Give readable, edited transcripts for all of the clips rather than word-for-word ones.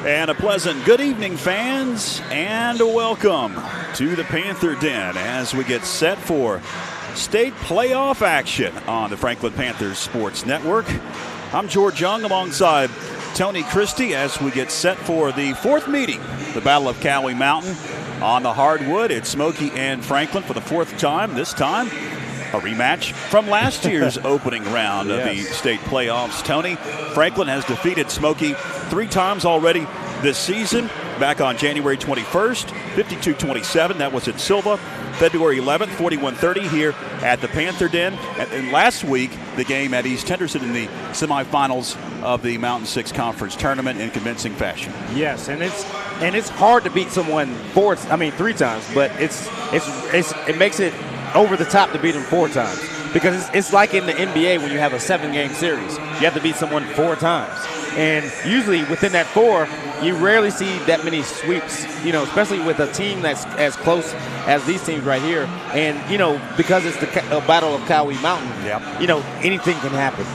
And a pleasant good evening, fans, and welcome to the Panther Den as we get set for state playoff action on the Franklin Panthers Sports Network. I'm George Young alongside Tony Christie as we get set for the fourth meeting, the Battle of Cowie Mountain. On the hardwood, it's Smoky and Franklin for the fourth time. This time, a rematch from last year's opening round of the state playoffs. Tony, Franklin has defeated Smoky 3 times already this season. Back on January 21st, 52-27. That was at Silva. February 11th, 41-30 here at the Panther Den. And last week, the game at East Henderson in the semifinals of the Mountain 6 Conference Tournament in convincing fashion. Yes, and it's hard to beat someone 3 times, but it makes it over the top to beat them 4 times, because it's like in the NBA when you have a 7-game series. You have to beat someone 4 times, and usually within that 4, you rarely see that many sweeps, especially with a team that's as close as these teams right here. And, because it's the Battle of Cowie Mountain, anything can happen.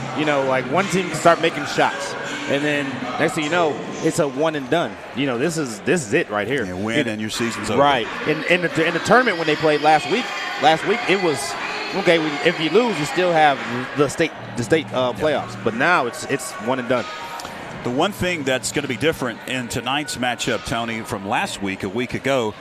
Like one team can start making shots, and then next thing you know, it's a one and done. This is it right here. You win and your season's over. Right. In the tournament when they played last week it was okay. If you lose, you still have the state playoffs. But now it's one and done. The one thing that's going to be different in tonight's matchup, Tony, from last week, a week ago,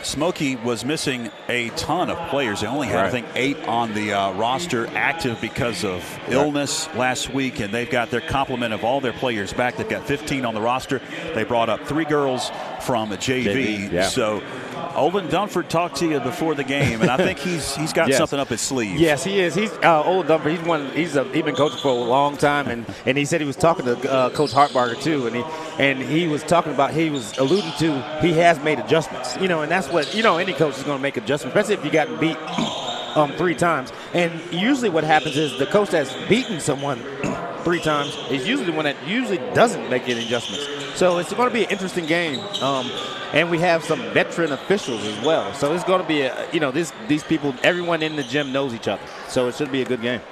Smoky was missing a ton of players. They only had, I think, 8 on the roster active because of illness last week, and they've got their complement of all their players back. They've got 15 on the roster. They brought up 3 girls from JV. So Olin Dunford talked to you before the game, and I think he's got something up his sleeve. Yes, he is. He's Olin Dunford. He's been coaching for a long time, and he said he was talking to Coach Hartbarger too, and he was talking about, he was alluding to, he has made adjustments. And that's what any coach is going to make adjustments, especially if you got beat 3 times. And usually what happens is the coach that's beaten someone 3 times is usually the one that usually doesn't make any adjustments. So it's going to be an interesting game. And we have some veteran officials as well. So it's going to be, these people, everyone in the gym knows each other. So it should be a good game.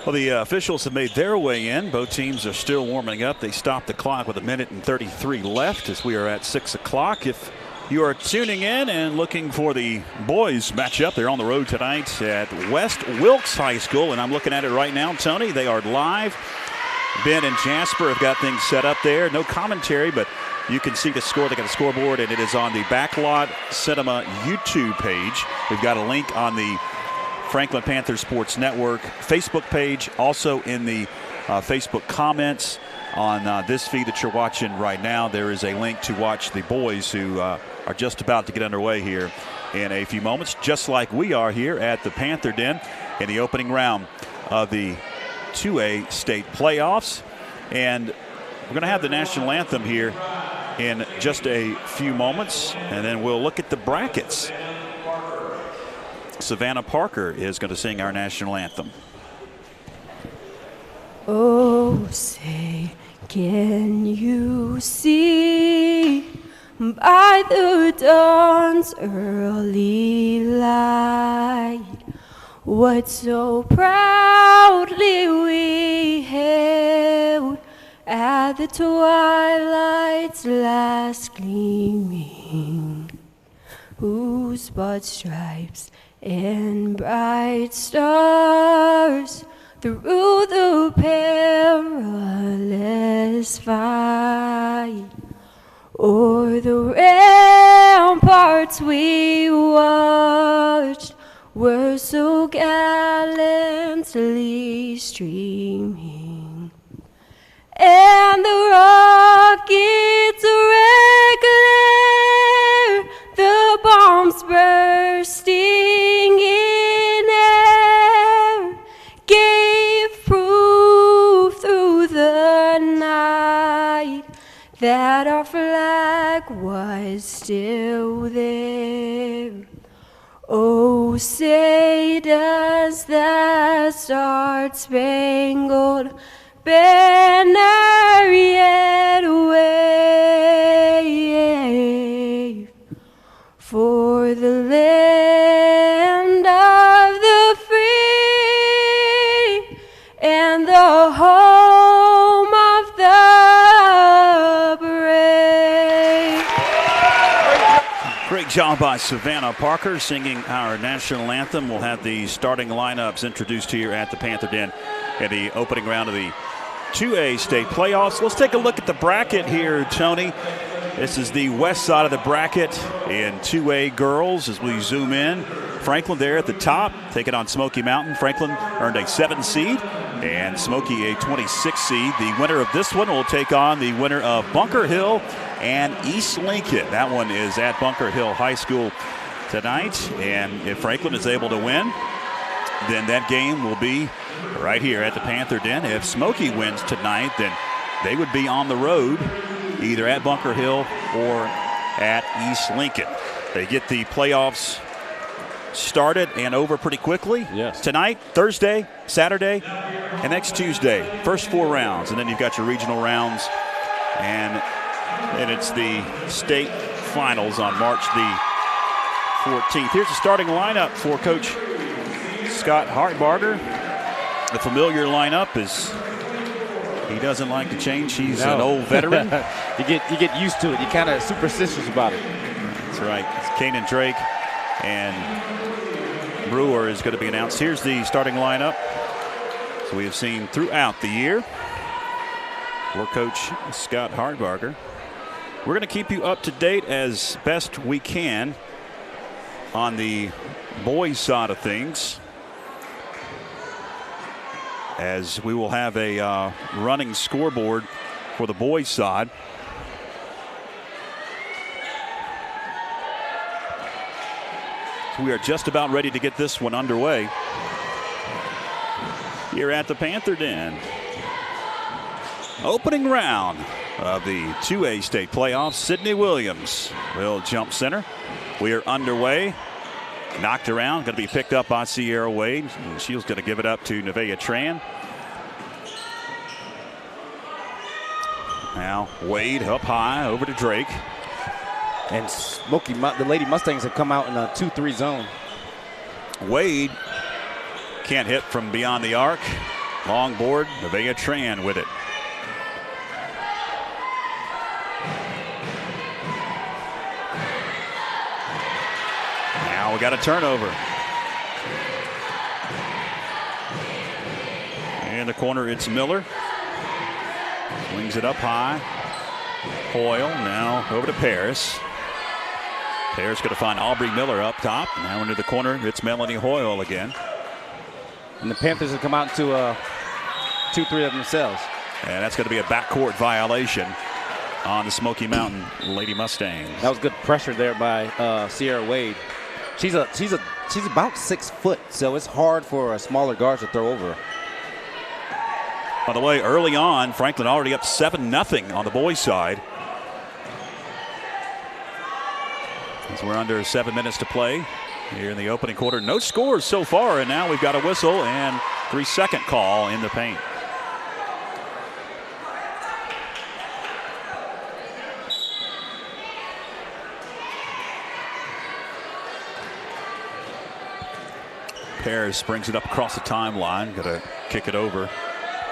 Well, the officials have made their way in. Both teams are still warming up. They stopped the clock with 1:33 left as we are at 6 o'clock. If you are tuning in and looking for the boys matchup, they're on the road tonight at West Wilkes High School, and I'm looking at it right now, Tony. They are live. Ben and Jasper have got things set up there. No commentary, but you can see the score. They got a scoreboard, and it is on the Backlot Cinema YouTube page. We've got a link on the Franklin Panther Sports Network Facebook page, also in the Facebook comments on this feed that you're watching right now. There is a link to watch the boys who are just about to get underway here in a few moments, just like we are here at the Panther Den in the opening round of the 2A state playoffs. And we're going to have the national anthem here in just a few moments, and then we'll look at the brackets. Savannah Parker is going to sing our national anthem. Oh, say, can you see by the dawn's early light what so proudly we hailed at the twilight's last gleaming, whose broad stripes and bright stars through the perilous fight o'er the ramparts we watched were so gallantly streaming, and the rockets regular, the bombs bursting in air, gave proof through the night that our flag was still there. Oh, say does the star-spangled banner yet wave for the land of the free and the home of the job by Savannah Parker singing our national anthem. We'll have the starting lineups introduced here at the Panther Den in the opening round of the 2A state playoffs. Let's take a look at the bracket here, Tony. This is the west side of the bracket in 2A girls as we zoom in. Franklin there at the top, taking on Smoky Mountain. Franklin earned a 7 seed and Smoky a 26 seed. The winner of this one will take on the winner of Bunker Hill and East Lincoln. That one is at Bunker Hill High School tonight. And if Franklin is able to win, then that game will be right here at the Panther Den. If Smoky wins tonight, then they would be on the road either at Bunker Hill or at East Lincoln. They get the playoffs started and over pretty quickly. Yes. Tonight, Thursday, Saturday, and next Tuesday. First 4 rounds, and then you've got your regional rounds, and it's the state finals on March the 14th. Here's the starting lineup for Coach Scott Hartbarger. The familiar lineup is he doesn't like to change. He's an old veteran. you get used to it. You're kind of superstitious about it. That's right. It's Kanan Drake and Brewer is going to be announced. Here's the starting lineup. So we have seen throughout the year for Coach Scott Hartbarger. We're going to keep you up to date as best we can on the boys' side of things, as we will have a running scoreboard for the boys' side. So we are just about ready to get this one underway here at the Panther Den. Opening round of the 2A state playoffs. Sydney Williams will jump center. We are underway. Knocked around, going to be picked up by Sierra Wade. And Shields going to give it up to Nevaeh Tran. Now Wade up high over to Drake. And Smoky, the Lady Mustangs have come out in a 2-3 zone. Wade can't hit from beyond the arc. Long board, Nevaeh Tran with it. Now we got a turnover. In the corner, it's Miller. Swings it up high. Hoyle now over to Paris. Paris going to find Aubrey Miller up top. Now into the corner, it's Melanie Hoyle again. And the Panthers have come out into a 2-3 of themselves. And that's going to be a backcourt violation on the Smoky Mountain Lady Mustangs. That was good pressure there by Sierra Wade. She's about 6 foot, so it's hard for a smaller guard to throw over her. By the way, early on, Franklin already up 7-0 on the boys' side. As we're under 7 minutes to play here in the opening quarter. No scores so far, and now we've got a whistle and 3-second call in the paint. Paris brings it up across the timeline. Got to kick it over.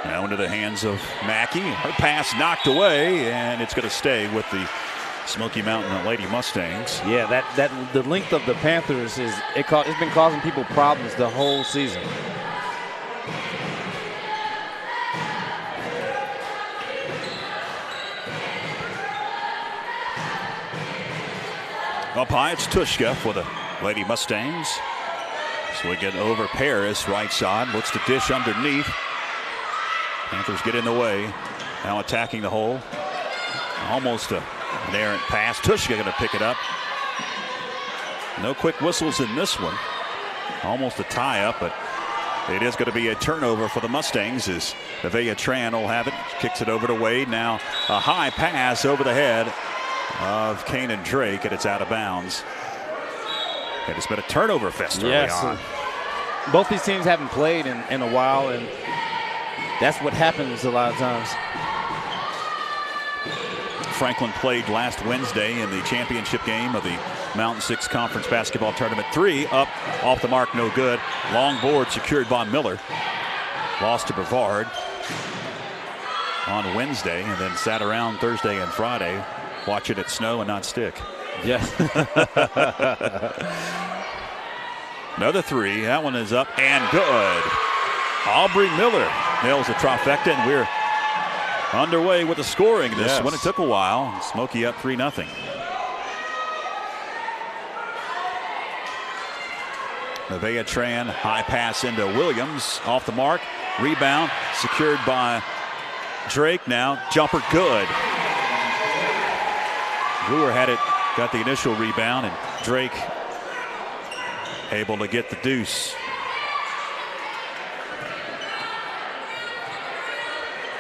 Now into the hands of Mackey. Her pass knocked away, and it's going to stay with the Smoky Mountain Lady Mustangs. Yeah, that the length of the Panthers it's been causing people problems the whole season. Up high, it's Tushka for the Lady Mustangs. So we get over Paris, right side. Looks to dish underneath. Panthers get in the way. Now attacking the hole. Almost an errant pass. Tushka going to pick it up. No quick whistles in this one. Almost a tie-up, but it is going to be a turnover for the Mustangs as Nevaeh Tran will have it. Kicks it over to Wade. Now a high pass over the head of Kanan Drake, and it's out of bounds. And it's been a turnover fest early on. Both these teams haven't played in a while, and that's what happens a lot of times. Franklin played last Wednesday in the championship game of the Mountain 6 Conference Basketball Tournament. 3 up, off the mark, no good. Long board secured by Miller. Lost to Brevard on Wednesday, and then sat around Thursday and Friday watching it snow and not stick. Yes. Another three. That one is up and good. Aubrey Miller nails the trifecta, and we're underway with the scoring. This one, it took a while. Smoky up 3-0. Nevaeh Tran, high pass into Williams, off the mark, rebound, secured by Drake. Now jumper good. Brewer had it, got the initial rebound, and Drake able to get the deuce.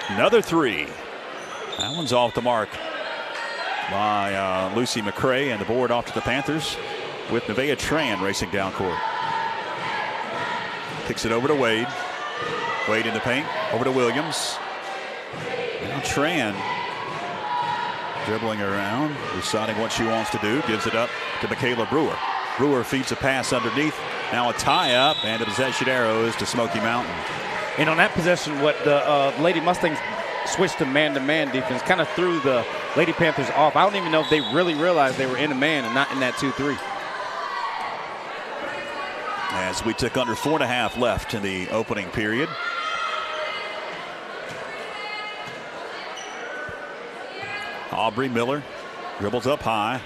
Another three. That one's off the mark by Lucy McCray, and the board off to the Panthers with Nevaeh Tran racing down court. Kicks it over to Wade. Wade in the paint. Over to Williams. Now Tran dribbling around, deciding what she wants to do. Gives it up to Michaela Brewer. Brewer feeds a pass underneath. Now a tie-up, and the possession arrow is to Smoky Mountain. And on that possession, what the Lady Mustangs switched to man-to-man defense kind of threw the Lady Panthers off. I don't even know if they really realized they were in a man and not in that 2-3. As we took under 4.5 left in the opening period. Aubrey Miller dribbles up high.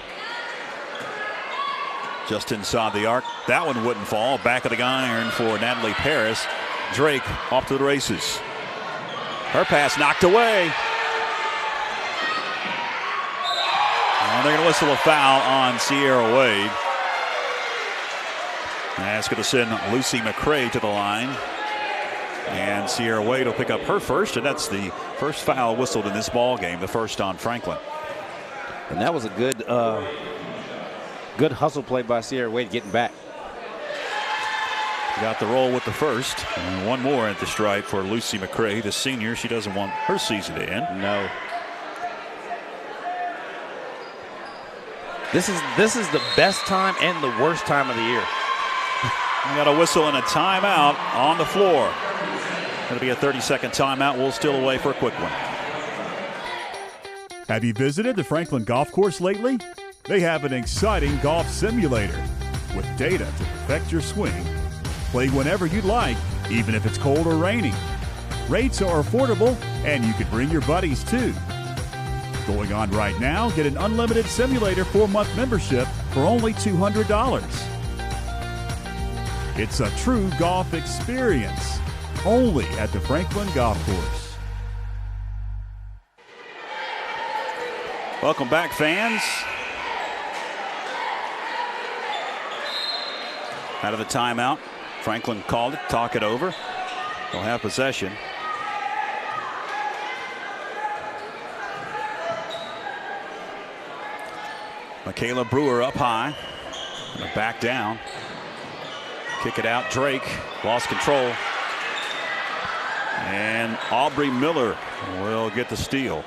Just inside the arc. That one wouldn't fall. Back of the iron for Natalie Paris. Drake off to the races. Her pass knocked away. And they're going to whistle a foul on Sierra Wade. That's going to send Lucy McCray to the line. And Sierra Wade will pick up her first, and that's the first foul whistled in this ball game, the first on Franklin. And that was a good good hustle play by Sierra Wade getting back. Got the roll with the first. And one more at the stripe for Lucy McCray, the senior. She doesn't want her season to end. No. This is the best time and the worst time of the year. We got a whistle and a timeout on the floor. Going to be a 30-second timeout. We'll still away for a quick one. Have you visited the Franklin Golf Course lately? They have an exciting golf simulator with data to perfect your swing. Play whenever you'd like, even if it's cold or raining. Rates are affordable, and you can bring your buddies too. Going on right now, get an unlimited simulator 4-month membership for only $200. It's a true golf experience, only at the Franklin Golf Course. Welcome back, fans. Out of the timeout. Franklin called it, talk it over. They'll have possession. Michaela Brewer up high. Gonna back down. Kick it out. Drake lost control. And Aubrey Miller will get the steal.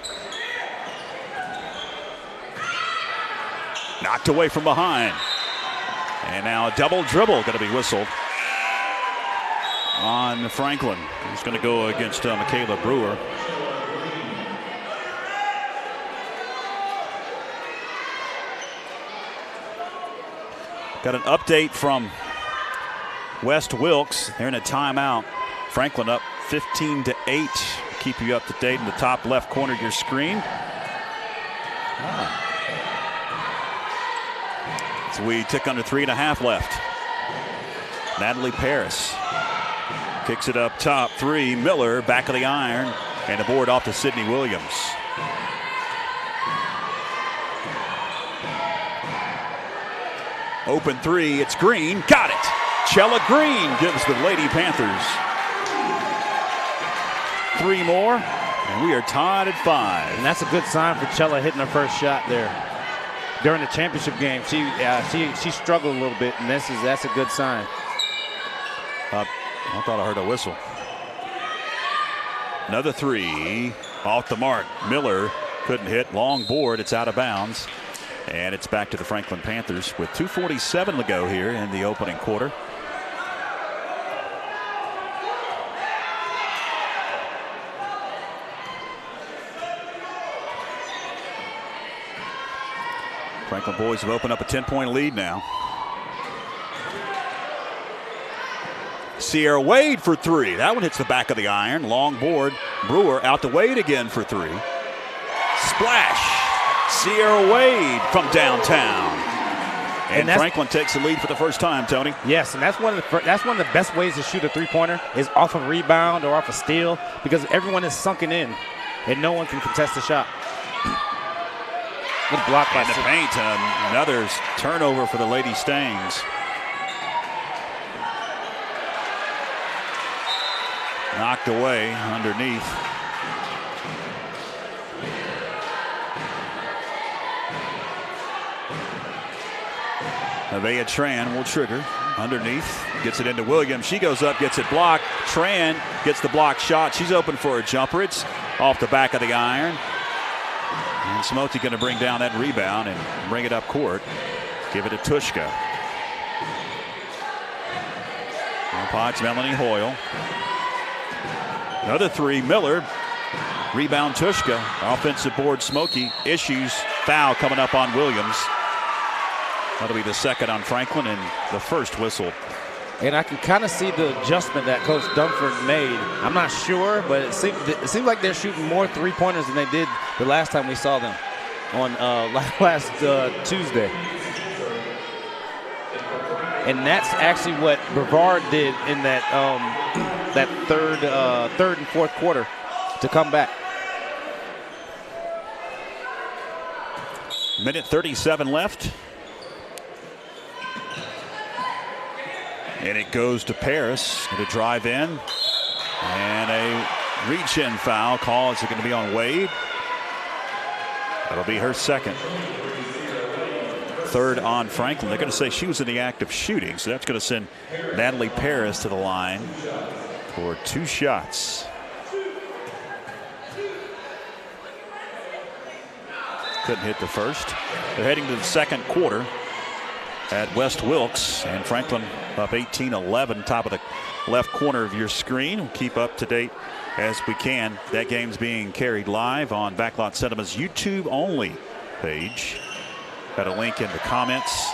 Knocked away from behind. And now a double dribble going to be whistled on Franklin. He's going to go against Michaela Brewer. Got an update from West Wilkes. They're in a timeout. Franklin up 15-8. Keep you up to date in the top left corner of your screen. So we tick under 3.5 left. Natalie Paris kicks it up top. Three. Miller back of the iron, and the board off to Sydney Williams. Open three. It's Green. Got it. Chella Green gives the Lady Panthers 3 more, and we are tied at 5. And that's a good sign for Chella hitting her first shot there. During the championship game, she struggled a little bit, and that's a good sign. I thought I heard a whistle. Another three off the mark. Miller couldn't hit. Long board. It's out of bounds. And it's back to the Franklin Panthers with 2:47 to go here in the opening quarter. Franklin boys have opened up a 10-point lead now. Sierra Wade for three. That one hits the back of the iron. Long board. Brewer out to Wade again for three. Splash. Sierra Wade from downtown. And Franklin takes the lead for the first time, Tony. Yes, and that's one of the best ways to shoot a three-pointer is off a rebound or off a steal, because everyone is sunken in and no one can contest the shot. Good block by the paint. Another turnover for the Lady Stangs. Knocked away underneath. Nevaeh Tran will trigger underneath. Gets it into Williams. She goes up, gets it blocked. Tran gets the block shot. She's open for a jumper. It's off the back of the iron. And Smoky going to bring down that rebound and bring it up court. Give it to Tushka. Potts, Melanie Hoyle. Another three, Miller. Rebound Tushka. Offensive board, Smoky. Issues, foul coming up on Williams. That'll be the second on Franklin and the first whistle. And I can kind of see the adjustment that Coach Dunford made. I'm not sure, but it seems like they're shooting more three-pointers than they did the last time we saw them on last Tuesday. And that's actually what Brevard did in that that third and fourth quarter to come back. Minute 37 left. And it goes to Paris to drive in. And a reach-in foul call. Is it going to be on Wade? That'll be her second. Third on Franklin. They're going to say she was in the act of shooting, so that's going to send Natalie Paris to the line for two shots. Couldn't hit the first. They're heading to the second quarter at West Wilkes, and Franklin up 18-11, top of the left corner of your screen. We'll keep up to date as we can. That game's being carried live on Backlot Cinema's YouTube only page. Got a link in the comments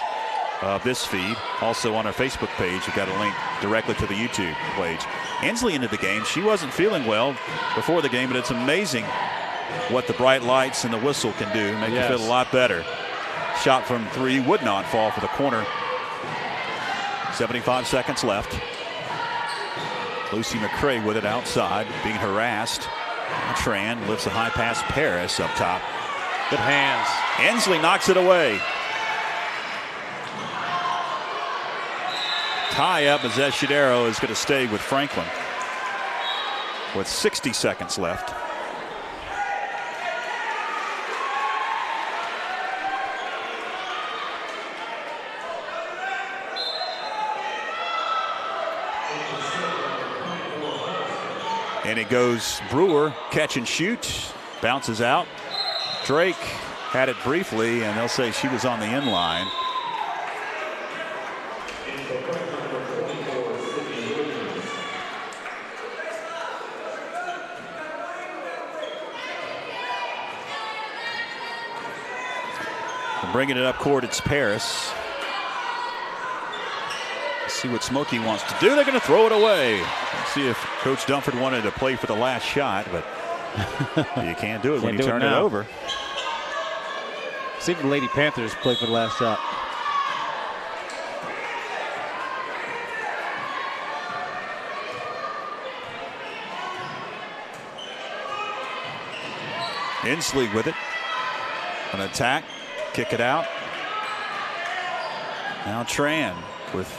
of this feed. Also on our Facebook page, we've got a link directly to the YouTube page. Ensley into the game. She wasn't feeling well before the game, but it's amazing what the bright lights and the whistle can do. Make you feel a lot better. Shot from three would not fall for the corner. 75 seconds left. Lucy McCray with it outside, being harassed. Tran lifts a high pass. Paris up top. Good hands. Ensley knocks it away. Tie up as Eschidero is going to stay with Franklin with 60 seconds left. And it goes Brewer, catch and shoot, bounces out. Drake had it briefly, and they'll say she was on the end line. And bringing it up court, it's Paris. Let's see what Smoky wants to do. They're going to throw it away. Let's see if Coach Dunford wanted to play for the last shot, but you can't do it when you turn it over. See if the Lady Panthers play for the last shot. Ensley with it. An attack. Kick it out. Now Tran with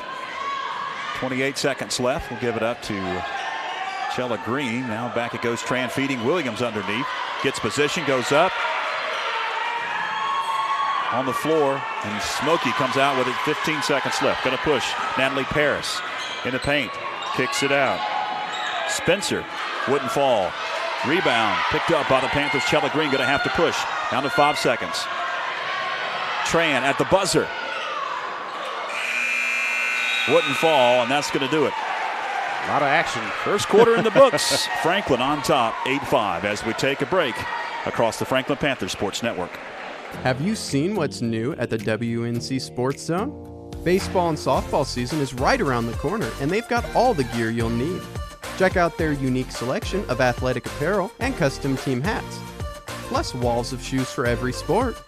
28 seconds left. We'll give it up to Chella Green. Now back it goes. Tran feeding Williams underneath. Gets position, goes up. On the floor, and Smoky comes out with it. 15 seconds left. Going to push. Natalie Paris in the paint. Kicks it out. Spencer wouldn't fall. Rebound picked up by the Panthers. Chella Green going to have to push. Down to 5 seconds. Tran at the buzzer. Wouldn't fall, and that's going to do it. A lot of action. First quarter in the books. Franklin on top, 8-5 as we take a break across the Franklin Panther Sports Network. Have you seen what's new at the WNC Sports Zone? Baseball and softball season is right around the corner, and they've got all the gear you'll need. Check out their unique selection of athletic apparel and custom team hats, plus walls of shoes for every sport.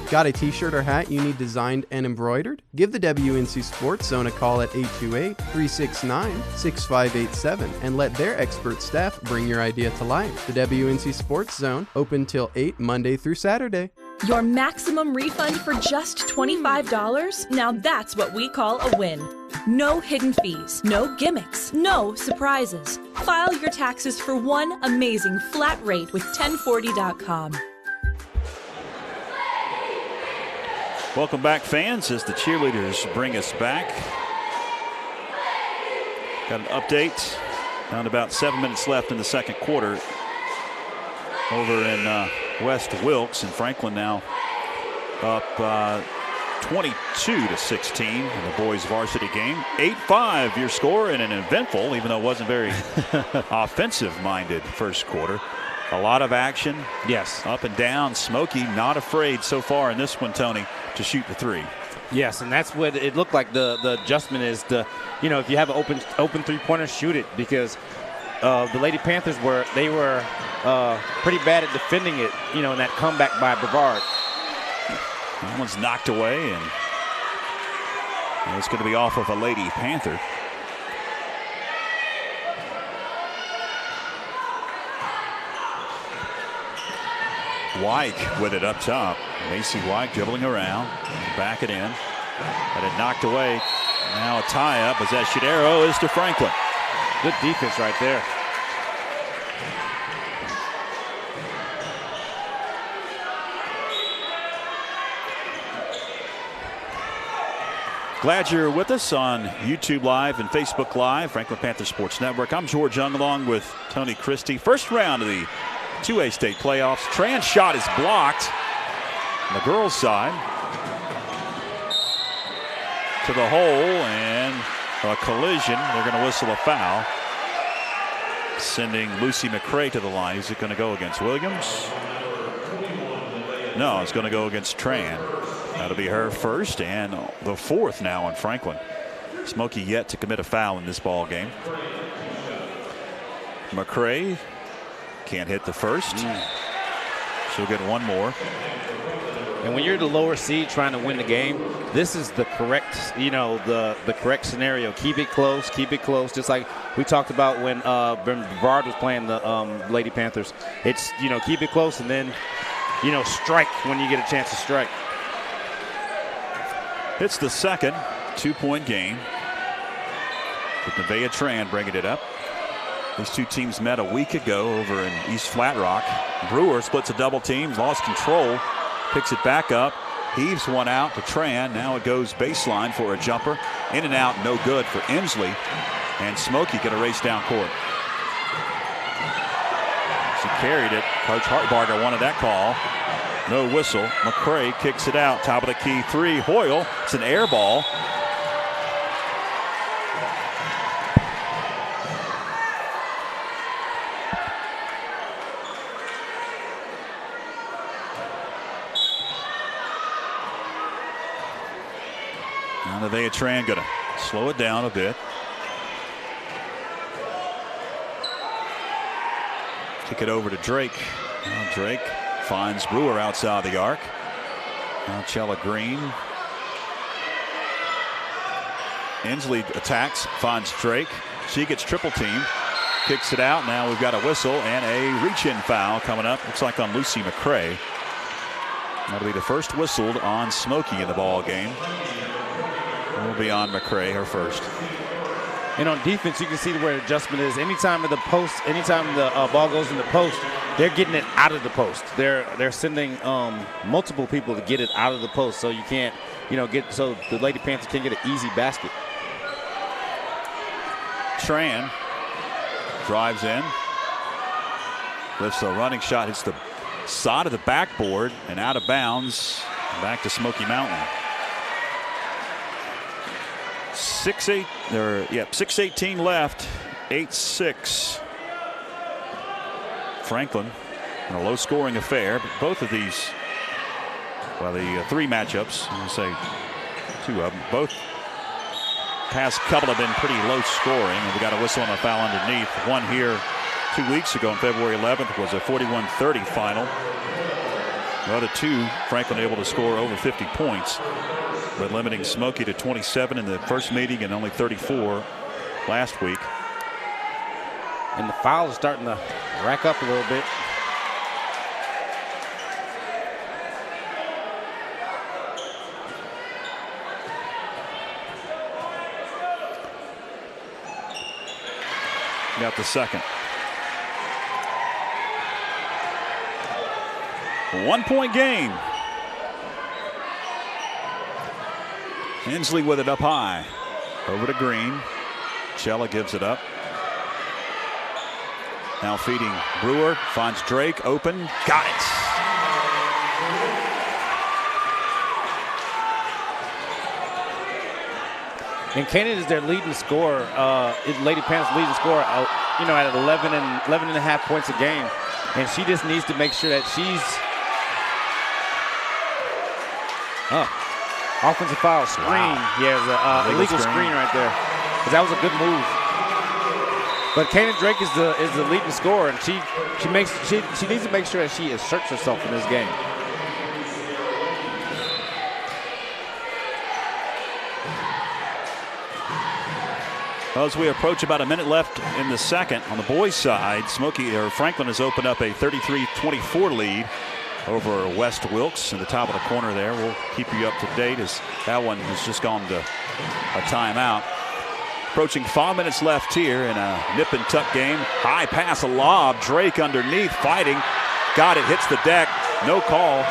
Got a t-shirt or hat you need designed and embroidered? Give the WNC Sports Zone a call at 828-369-6587 and let their expert staff bring your idea to life. The WNC Sports Zone, open till 8 Monday through Saturday. Your maximum refund for just $25? Now that's what we call a win. No hidden fees, no gimmicks, no surprises. File your taxes for one amazing flat rate with 1040.com. Welcome back, fans, as the cheerleaders bring us back. Got an update. Down to about 7 minutes left in the second quarter over in West Wilkes, and Franklin now up 22-16 in the boys varsity game. 8-5 your score, and an eventful, even though it wasn't very offensive-minded first quarter. A lot of action. Yes. Up and down. Smoky not afraid so far in this one, Tony, to shoot the three. Yes, and that's what it looked like. The adjustment is if you have an open three-pointer, shoot it, because the Lady Panthers were pretty bad at defending it, in that comeback by Brevard. That one's knocked away, and it's going to be off of a Lady Panther. Wyke with it up top. Macy Wyke dribbling around, back it in, but it knocked away. Now a tie-up as that arrow is to Franklin. Good defense right there. Glad you're with us on YouTube Live and Facebook Live, Franklin Panther Sports Network. I'm George Young along with Tony Christie. First round of the 2A state playoffs. Tran's shot is blocked on the girls' side. To the hole, and a collision. They're going to whistle a foul, sending Lucy McCray to the line. Is it going to go against Williams? No, it's going to go against Tran. That'll be her first and the fourth now on Franklin. Smoky yet to commit a foul in this ball game. McCray can't hit the first. She'll get one more. And when you're the lower seed trying to win the game, this is the correct, the correct scenario. Keep it close, just like we talked about when Brevard was playing the Lady Panthers. It's, keep it close and then, strike when you get a chance to strike. It's the second 2-point game, with Nevaeh Tran bringing it up. These two teams met a week ago over in East Flat Rock. Brewer splits a double team, lost control, picks it back up, heaves one out to Tran. Now it goes baseline for a jumper. In and out, no good for Inslee. And Smoky going to race down court. She carried it. Coach Hartbarger wanted that call. No whistle. McCray kicks it out. Top of the key three. Hoyle. It's an air ball. Now Nevaeh Tran going to slow it down a bit. Kick it over to Drake. Now Drake finds Brewer outside the arc. Now Chella Green. Inslee attacks, finds Drake. She gets triple teamed, kicks it out. Now we've got a whistle and a reach-in foul coming up. Looks like on Lucy McCray. That'll be the first whistled on Smoky in the ball game. Will be on McCray, her first. And on defense, you can see where the adjustment is. Anytime the ball goes in the post, they're getting it out of the post. They're sending multiple people to get it out of the post, so you can't, so the Lady Panthers can get an easy basket. Tran drives in, lifts a running shot, hits the side of the backboard and out of bounds. Back to Smoky Mountain. 6:18 left. 8-6. Franklin in a low-scoring affair, but both of these Well, the 3 matchups, I'm going to say 2 of them, both past couple have been pretty low scoring, and we got a whistle on a foul underneath. One here 2 weeks ago on February 11th was a 41-30 final. The other 2, Franklin able to score over 50 points, but limiting Smoky to 27 in the first meeting and only 34 last week. And the fouls are starting to rack up a little bit. Got the second. 1-point game. Hensley with it up high. Over to Green. Chella gives it up. Now feeding Brewer. Finds Drake open. Got it. And Kanan is their leading scorer. Lady Panthers leading scorer, at 11 and a half points a game. And she just needs to make sure that she's offensive foul screen. Wow. Yeah, it was an illegal screen right there. But that was a good move. But Kanan Drake is the leading scorer, and she needs to make sure that she asserts herself in this game. As we approach about a minute left in the second, on the boys' side, Franklin has opened up a 33-24 lead over West Wilkes in the top of the corner there. We'll keep you up to date as that one has just gone to a timeout. Approaching 5 minutes left here in a nip and tuck game. High pass, a lob. Drake underneath, fighting. Got it, hits the deck. No call.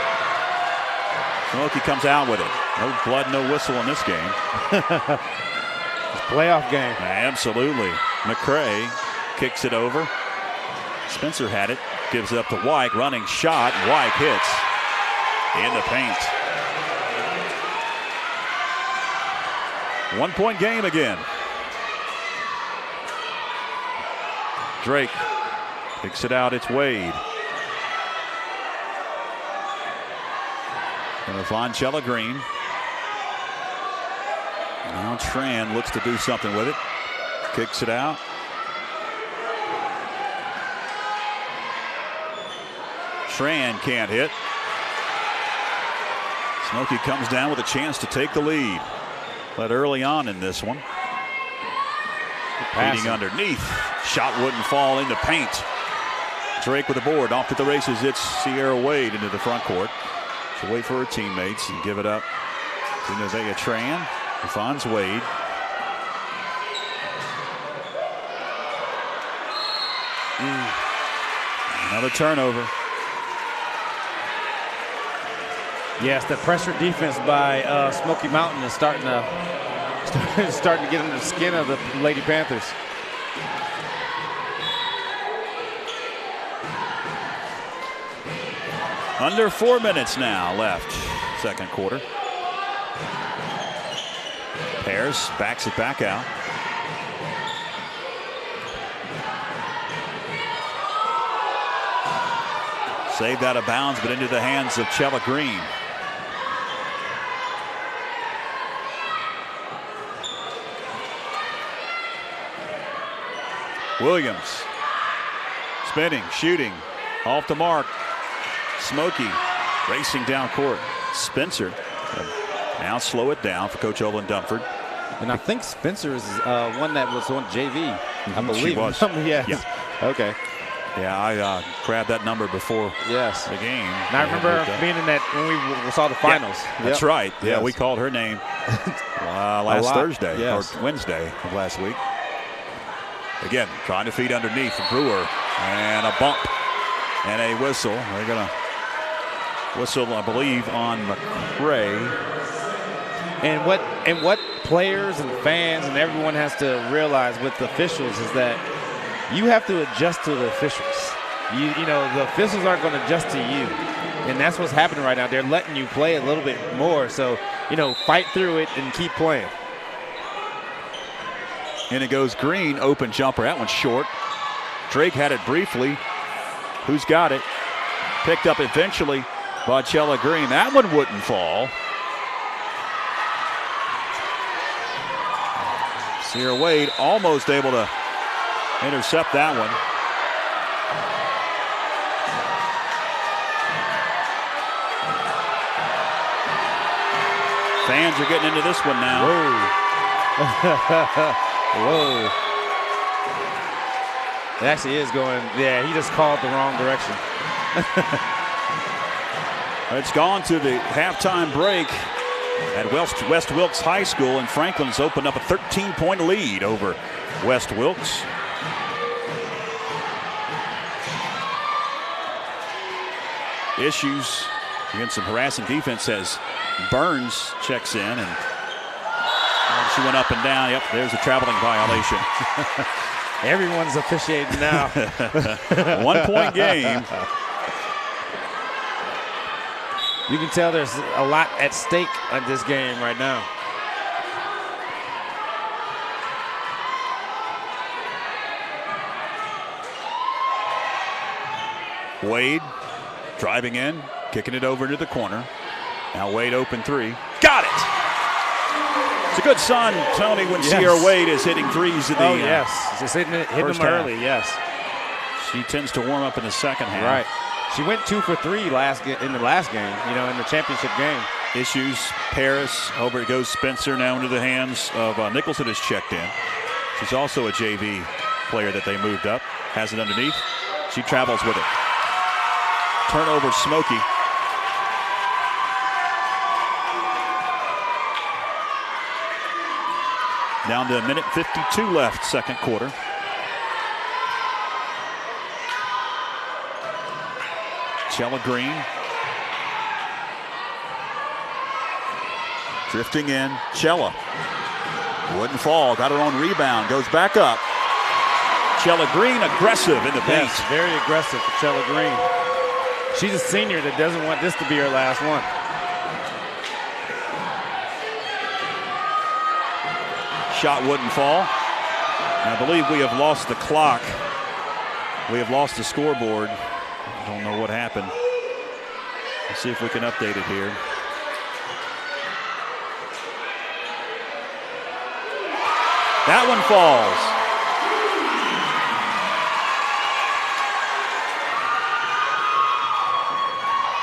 Smoky comes out with it. No blood, no whistle in this game. Playoff game. Absolutely. McCray kicks it over. Spencer had it. Gives it up to White. Running shot. White hits in the paint. 1-point game again. Drake picks it out. It's Wade. Gonna find Chella Green. Now Tran looks to do something with it. Kicks it out. Tran can't hit. Smoky comes down with a chance to take the lead. But early on in this one. Feeding underneath. Shot wouldn't fall into paint. Drake with the board. Off to the races. It's Sierra Wade into the front court. She'll wait for her teammates and give it up to Nevaeh Tran. He finds Wade. Another turnover. Yes, the pressure defense by Smoky Mountain is starting to get under the skin of the Lady Panthers. Under 4 minutes now left, second quarter. Pears backs it back out. Saved out of bounds, but into the hands of Chella Green. Williams spinning, shooting, off the mark. Smoky racing down court. Spencer now slow it down for Coach Olin Dunford. And I think Spencer is one that was on JV. I believe. She was. Yeah. Okay. Yeah, I grabbed that number before the game. And I remember being in that when we saw the finals. Yeah, that's right. Yeah, we called her name last Thursday or Wednesday of last week. Again, trying to feed underneath for Brewer. And a bump and a whistle. They're going to whistle, I believe, on McCray. And what players and fans and everyone has to realize with the officials is that you have to adjust to the officials. You know, the officials aren't going to adjust to you. And that's what's happening right now. They're letting you play a little bit more. So, fight through it and keep playing. And it goes Green, open jumper. That one's short. Drake had it briefly. Who's got it? Picked up eventually Chella Green. That one wouldn't fall. Sierra Wade almost able to intercept that one. Fans are getting into this one now. Whoa. It actually is going, yeah, he just called the wrong direction. It's gone to the halftime break at West Wilkes High School, and Franklin's opened up a 13-point lead over West Wilkes. Issues against some harassing defense as Burns checks in, and she went up and down. Yep, there's a traveling violation. Everyone's officiating now. 1 point game. You can tell there's a lot at stake in this game right now. Wade driving in, kicking it over into the corner. Now Wade open three. Got it! It's a good sign, Tony, when Sierra Wade is hitting threes in the yes. Just hitting them early, yes. She tends to warm up in the second half. Right. She went 2 for 3 in the last game, in the championship game. Issues, Paris, over it goes Spencer, now into the hands of Nicholson is checked in. She's also a JV player that they moved up. Has it underneath. She travels with it. Turnover, Smoky. Down to a minute 52 left, second quarter. Chella Green. Drifting in. Chella. Wouldn't fall. Got her own rebound. Goes back up. Chella Green aggressive in the paint. Yes, very aggressive for Chella Green. She's a senior that doesn't want this to be her last one. Shot wouldn't fall. I believe we have lost the clock. We have lost the scoreboard. I don't know what happened. Let's see if we can update it here. That one falls.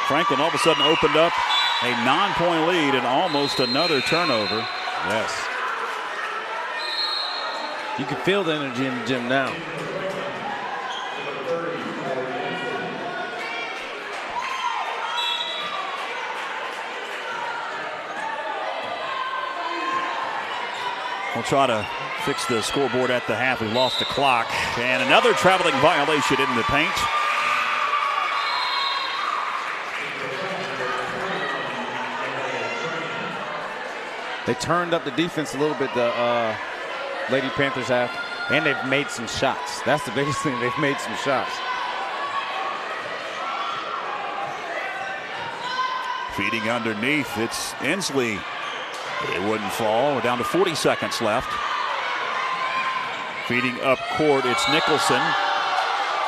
Franklin all of a sudden opened up a 9-point lead and almost another turnover. Yes. You can feel the energy in the gym now. We'll try to fix the scoreboard at the half. We lost the clock. And another traveling violation in the paint. They turned up the defense a little bit, the Lady Panthers have, and they've made some shots. That's the biggest thing. They've made some shots. Feeding underneath, it's Inslee. It wouldn't fall. We're down to 40 seconds left. Feeding up court, it's Nicholson.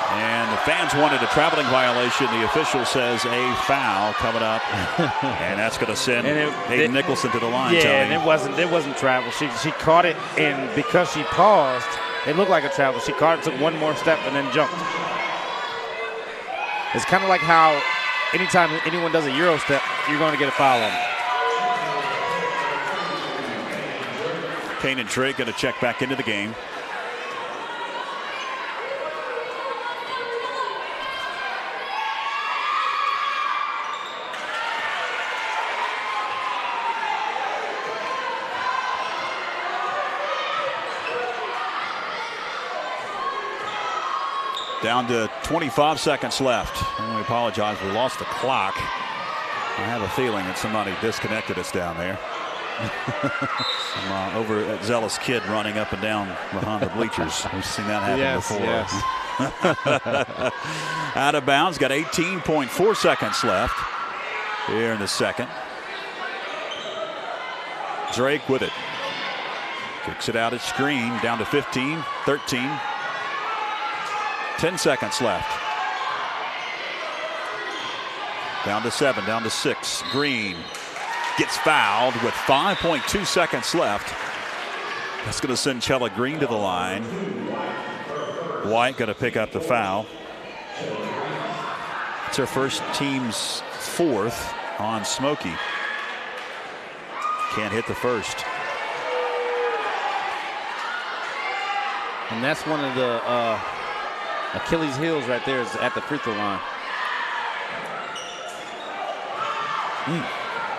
And the fans wanted a traveling violation. The official says a foul coming up. And that's going to send Hayden Nicholson to the line. Yeah, and it wasn't travel. She caught it, and because she paused, it looked like a travel. She caught it, took one more step, and then jumped. It's kind of like how anytime anyone does a Euro step, you're going to get a foul on it. Kanan Drake going to check back into the game. Down to 25 seconds left. And we apologize, we lost the clock. I have a feeling that somebody disconnected us down there. Some overzealous kid running up and down behind the bleachers. We've seen that happen before. Yes. Out of bounds, got 18.4 seconds left here in the second. Drake with it. Kicks it out at screen, down to 15, 13. 10 seconds left. Down to 7, down to 6. Green gets fouled with 5.2 seconds left. That's going to send Chella Green to the line. White going to pick up the foul. It's her first team's 4th on Smoky. Can't hit the first. And that's one of the Achilles heels right there, is at the free throw line.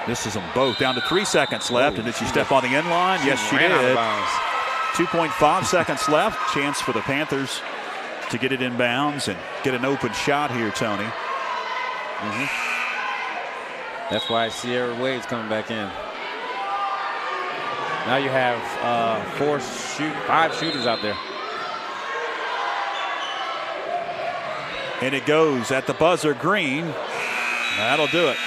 Misses them both. Down to 3 seconds left. And did she step on the end line? Yes, she did. 2.5 seconds left. Chance for the Panthers to get it in bounds and get an open shot here, Tony. That's why Sierra Wade's coming back in. Now you have 5 shooters out there. And it goes at the buzzer. Green. That'll do it.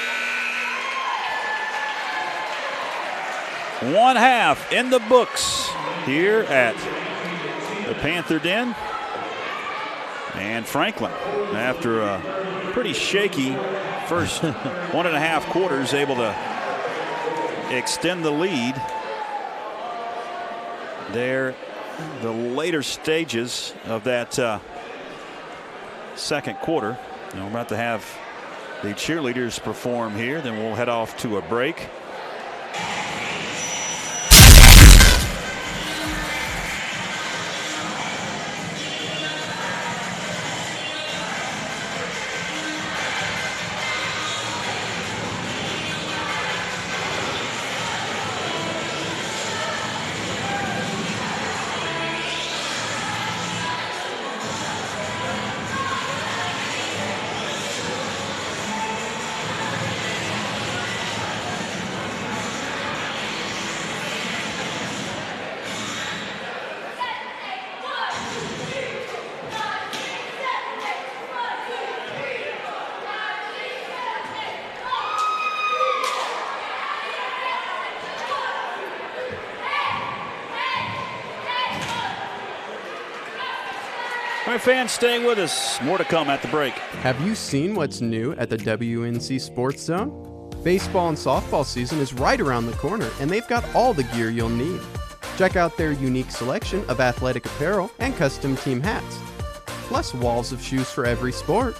1/2 in the books here at the Panther Den. And Franklin, after a pretty shaky first 1.5 quarters, able to extend the lead. There, the later stages of that second quarter. And we're about to have the cheerleaders perform here. Then we'll head off to a break. All right, fans, stay with us. More to come at the break. Have you seen what's new at the WNC Sports Zone? Baseball and softball season is right around the corner, and they've got all the gear you'll need. Check out their unique selection of athletic apparel and custom team hats, plus walls of shoes for every sport.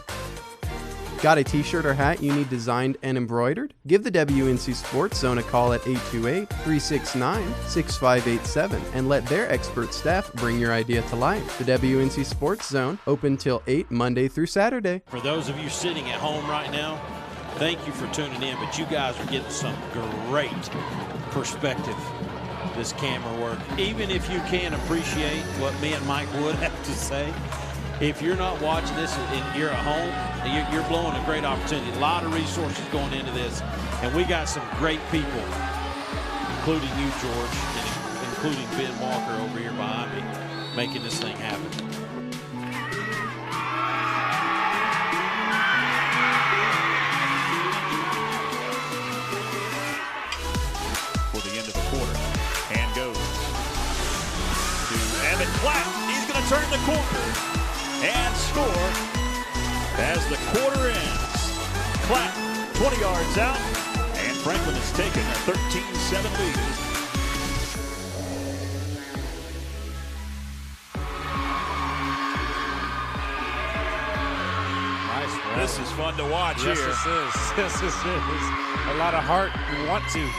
Got a t-shirt or hat you need designed and embroidered? Give the WNC Sports Zone a call at 828-369-6587 and let their expert staff bring your idea to life. The WNC Sports Zone, open till 8 Monday through Saturday. For those of you sitting at home right now, thank you for tuning in, but you guys are getting some great perspective, this camera work. Even if you can't appreciate what me and Mike Wood have to say, if you're not watching this and you're at home, you're blowing a great opportunity. A lot of resources going into this, and we got some great people, including you, George, and including Ben Walker over here behind me, making this thing happen. For the end of the quarter. Hand goes to Evan Platt. He's going to turn the corner and score as the quarter ends. Clapp 20 yards out, and Franklin has taken a 13-7 lead. Nice run. This is fun to watch Yes, here. this is. Yes, this is. A lot of heart. You want to.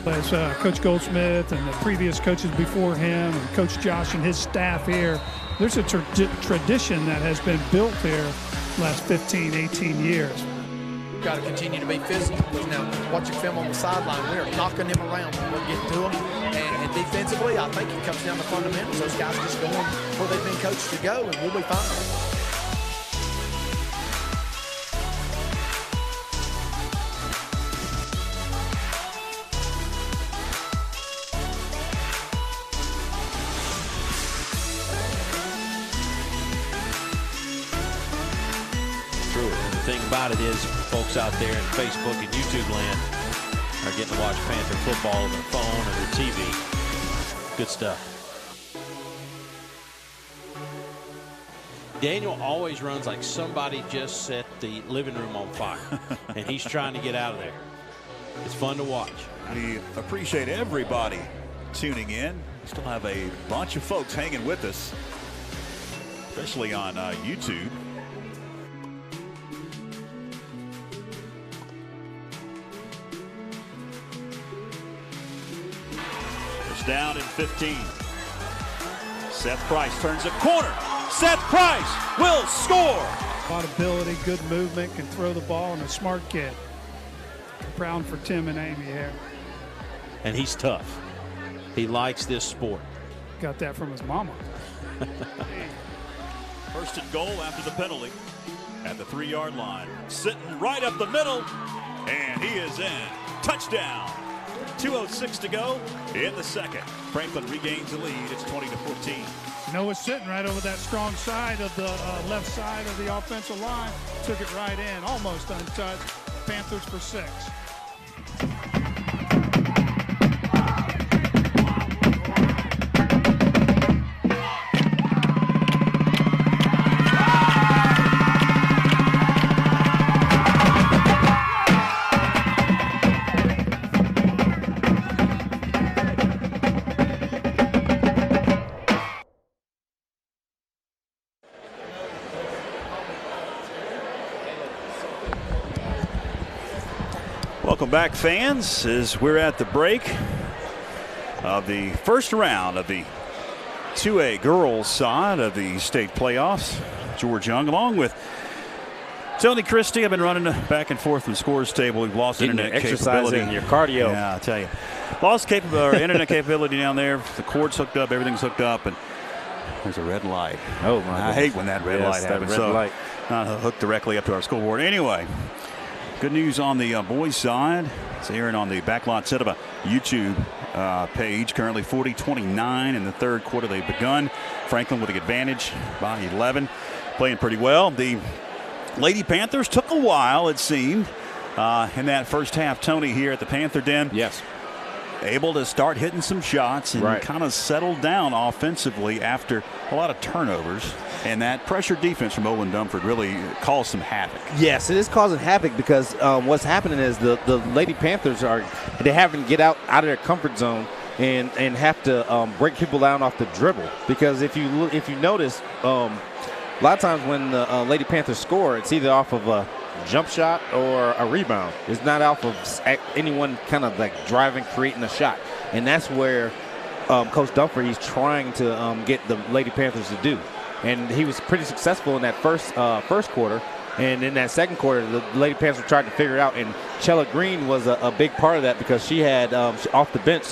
As Coach Goldsmith and the previous coaches before him and Coach Josh and his staff here, there's a tradition that has been built here the last 15, 18 years. We've got to continue to be physical. Now, watching film on the sideline, we're knocking them around. We're getting to them. And defensively, I think it comes down to fundamentals. Those guys just going where they've been coached to go, and we'll be fine. About it is folks out there in Facebook and YouTube land are getting to watch Panther football on their phone or their TV. Good stuff. Daniel always runs like somebody just set the living room on fire, and he's trying to get out of there. It's fun to watch. We appreciate everybody tuning in. We still have a bunch of folks hanging with us, especially on YouTube. It's down in 15. Seth Price turns a corner. Seth Price will score. A lot of ability, good movement, can throw the ball, and a smart kid. Proud for Tim and Amy here. And he's tough. He likes this sport. Got that from his mama. First and goal after the penalty at the 3-yard line. Sitting right up the middle, and he is in. Touchdown. 2:06 to go in the second. Franklin regains the lead. It's 20-14. Noah's sitting right over that strong side of the left side of the offensive line. Took it right in, almost untouched. Panthers for 6. Welcome back, fans, as we're at the break of the first round of the 2A girls side of the state playoffs. George Young, along with Tony Christie, I've been running back and forth from the scores table. We've lost internet capability. Your cardio. Yeah, I'll tell you. Lost internet capability down there. The cord's hooked up, everything's hooked up, and there's a red light. Oh, my I hate when that red light happens. Red light. Not hooked directly up to our scoreboard. Anyway, good news on the boys' side. It's airing on the Backlot set of a YouTube page. Currently 40-29 in the third quarter. They've begun. Franklin with the advantage by 11. Playing pretty well. The Lady Panthers took a while, it seemed, in that first half. Tony here at the Panther Den. Yes. Able to start hitting some shots and kind of settle down offensively after a lot of turnovers. And that pressure defense from Olin Dunford really caused some havoc. Yes, it is causing havoc because what's happening is the Lady Panthers they having to get out of their comfort zone and have to break people down off the dribble. Because if you notice, a lot of times when the Lady Panthers score, it's either off of a jump shot or a rebound. It's not off of anyone kind of like driving, creating a shot. And that's where Coach Dunford, he's trying to get the Lady Panthers to do. And he was pretty successful in that first quarter. And in that second quarter, the Lady Panthers tried to figure it out. And Chella Green was a big part of that because she had, off the bench,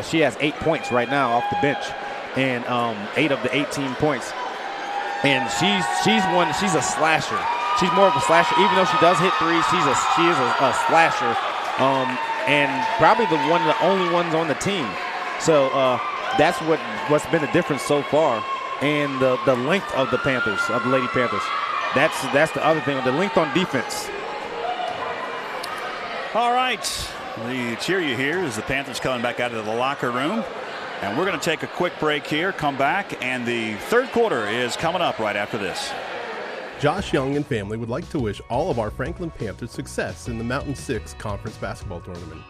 she has 8 points right now off the bench. And 8 of the 18 points. And she's a slasher. She's more of a slasher. Even though she does hit threes, she is a slasher. And probably one of the only ones on the team. So that's what's been the difference so far. And the length of the Panthers, of the Lady Panthers. That's the other thing, the length on defense. All right. The cheer you hear is the Panthers coming back out of the locker room. And we're going to take a quick break here, come back, and the third quarter is coming up right after this. Josh Young and family would like to wish all of our Franklin Panthers success in the Mountain 6 Conference Basketball Tournament.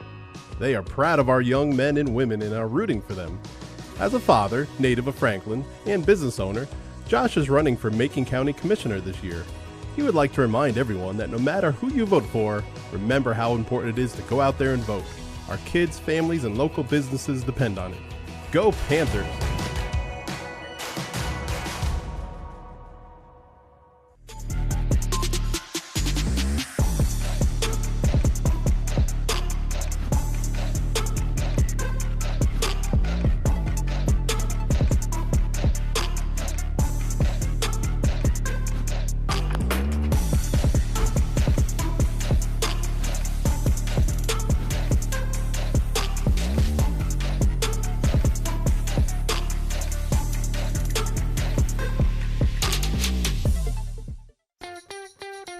They are proud of our young men and women and are rooting for them. As a father, native of Franklin, and business owner, Josh is running for Macon County Commissioner this year. He would like to remind everyone that no matter who you vote for, remember how important it is to go out there and vote. Our kids, families, and local businesses depend on it. Go Panthers!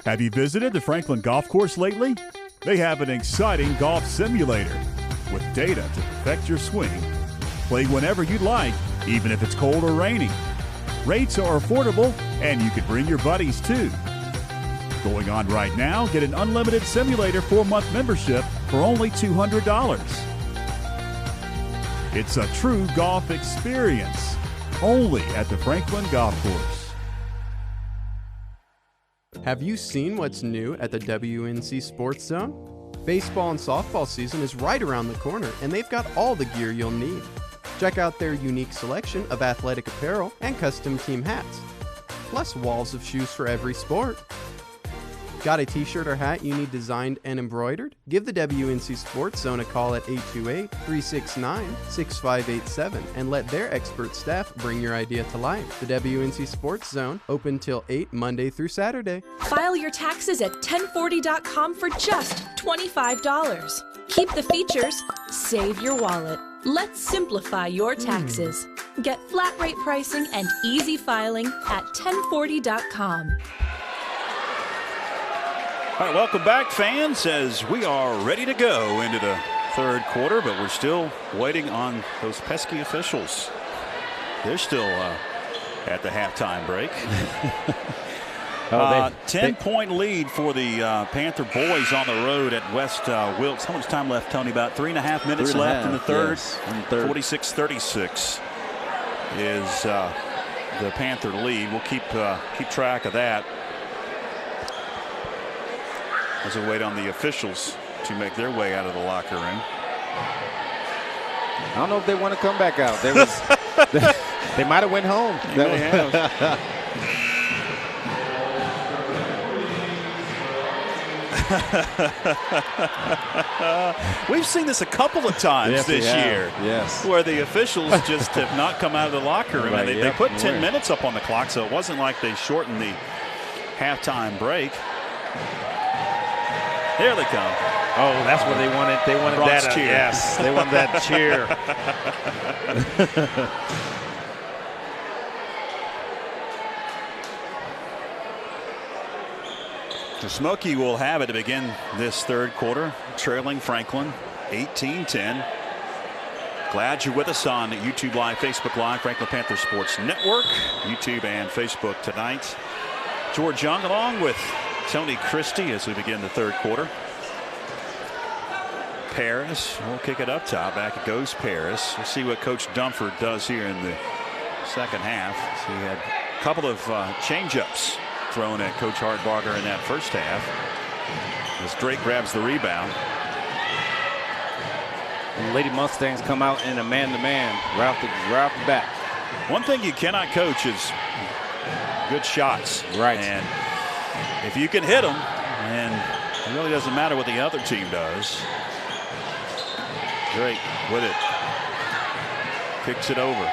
Have you visited the Franklin Golf Course lately? They have an exciting golf simulator with data to perfect your swing. Play whenever you'd like, even if it's cold or raining. Rates are affordable, and you can bring your buddies too. Going on right now, get an unlimited simulator 4-month membership for only $200. It's a true golf experience, only at the Franklin Golf Course. Have you seen what's new at the WNC Sports Zone? Baseball and softball season is right around the corner, and they've got all the gear you'll need. Check out their unique selection of athletic apparel and custom team hats, plus walls of shoes for every sport. Got a t-shirt or hat you need designed and embroidered? Give the WNC Sports Zone a call at 828-369-6587 and let their expert staff bring your idea to life. The WNC Sports Zone, open till 8 Monday through Saturday. File your taxes at 1040.com for just $25. Keep the features, save your wallet. Let's simplify your taxes. Get flat rate pricing and easy filing at 1040.com. All right, welcome back, fans, as we are ready to go into the third quarter, but we're still waiting on those pesky officials. They're still at the halftime break. 10-point lead for the Panther boys on the road at West Wilkes. How much time left, Tony? About 3.5 minutes left in the third. Yes, in the third. 46-36 is the Panther lead. We'll keep track of that as we wait on the officials to make their way out of the locker room. I don't know if they want to come back out. They might have went home. They may have. We've seen this a couple of times this year. Yes. Where the officials just have not come out of the locker room. Right, And they put 10 minutes up on the clock, so it wasn't like they shortened the halftime break. Here they come. Oh, that's what they wanted. They wanted Bronx that cheer. Yes, they wanted that cheer. So Smoky will have it to begin this third quarter, trailing Franklin 18-10. Glad you're with us on YouTube Live, Facebook Live, Franklin Panther Sports Network, YouTube and Facebook tonight. George Young along with Tony Christie as we begin the third quarter. Paris will kick it up top. Back it goes Paris. We'll see what Coach Dunford does here in the second half. So he had a couple of change-ups thrown at Coach Hartbarger in that first half. As Drake grabs the rebound. And Lady Mustangs come out in a man-to-man right off the back. One thing you cannot coach is good shots. Right. And if you can hit them, and it really doesn't matter what the other team does. Drake with it. Kicks it over.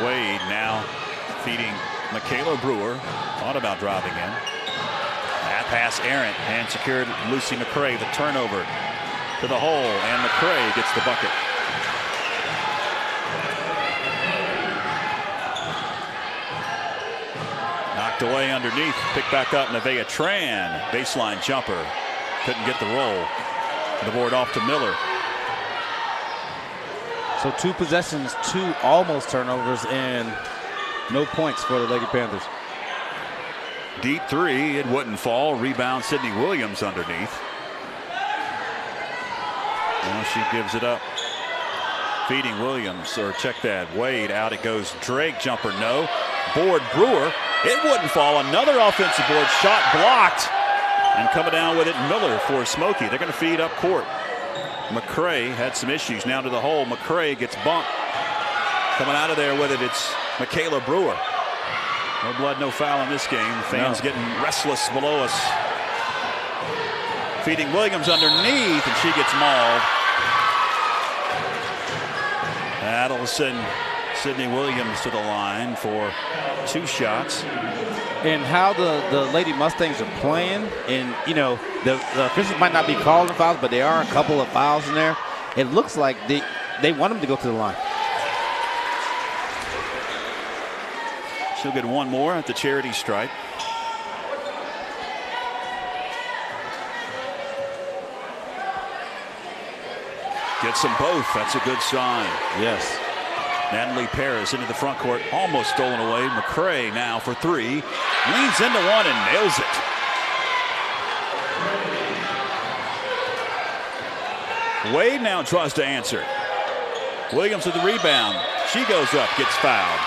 Wade now feeding Michaela Brewer. Thought about driving in. That pass errant and secured Lucy McCray. The turnover to the hole, and McCray gets the bucket. Knocked away underneath. Picked back up. Nevaeh Tran. Baseline jumper. Couldn't get the roll. The board off to Miller. So 2 possessions, 2 almost turnovers, and no points for the Lady Panthers. Deep three. It wouldn't fall. Rebound Sydney Williams underneath. Now she gives it up. Feeding Williams, or check that. Wade out. It goes. Drake jumper. No. Board Brewer. It wouldn't fall. Another offensive board shot blocked. And coming down with it, Miller for Smoky. They're going to feed up court. McCray had some issues. Now to the hole. McCray gets bumped. Coming out of there with it, it's Michaela Brewer. No blood, no foul in this game. Fans getting restless below us. Feeding Williams underneath, and she gets mauled. That'll send Sydney Williams to the line for 2 shots. And how the Lady Mustangs are playing, and you know the officials might not be calling fouls, but there are a couple of fouls in there. It looks like they want them to go to the line. She'll get one more at the charity stripe. Gets them both. That's a good sign. Yes. Natalie Paris into the front court, almost stolen away. McCray now for three. Leans into one and nails it. Wade now tries to answer. Williams with the rebound. She goes up, gets fouled.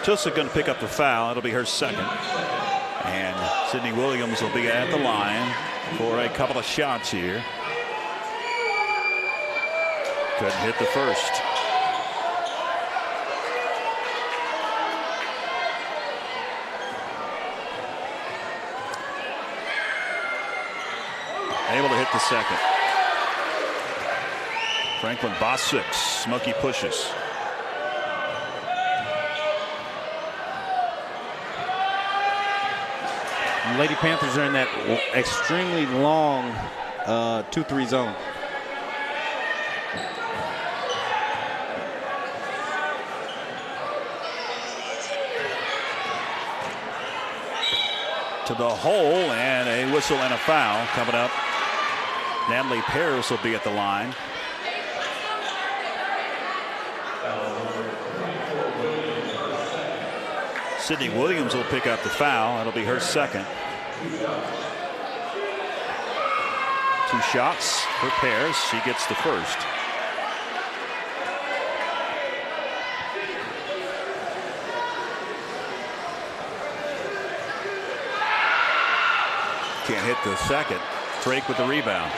Tussa going to pick up the foul. It'll be her second. And Sydney Williams will be at the line for a couple of shots here. Couldn't hit the first. Able to hit the second. Franklin boss 6. Smoky pushes. Lady Panthers are in that extremely long 2-3 zone. To the hole, and a whistle and a foul coming up. Natalie Paris will be at the line. Sydney Williams will pick up the foul. That'll be her second. 2 shots for Paris. She gets the first. Can't hit the second. Drake with the rebound.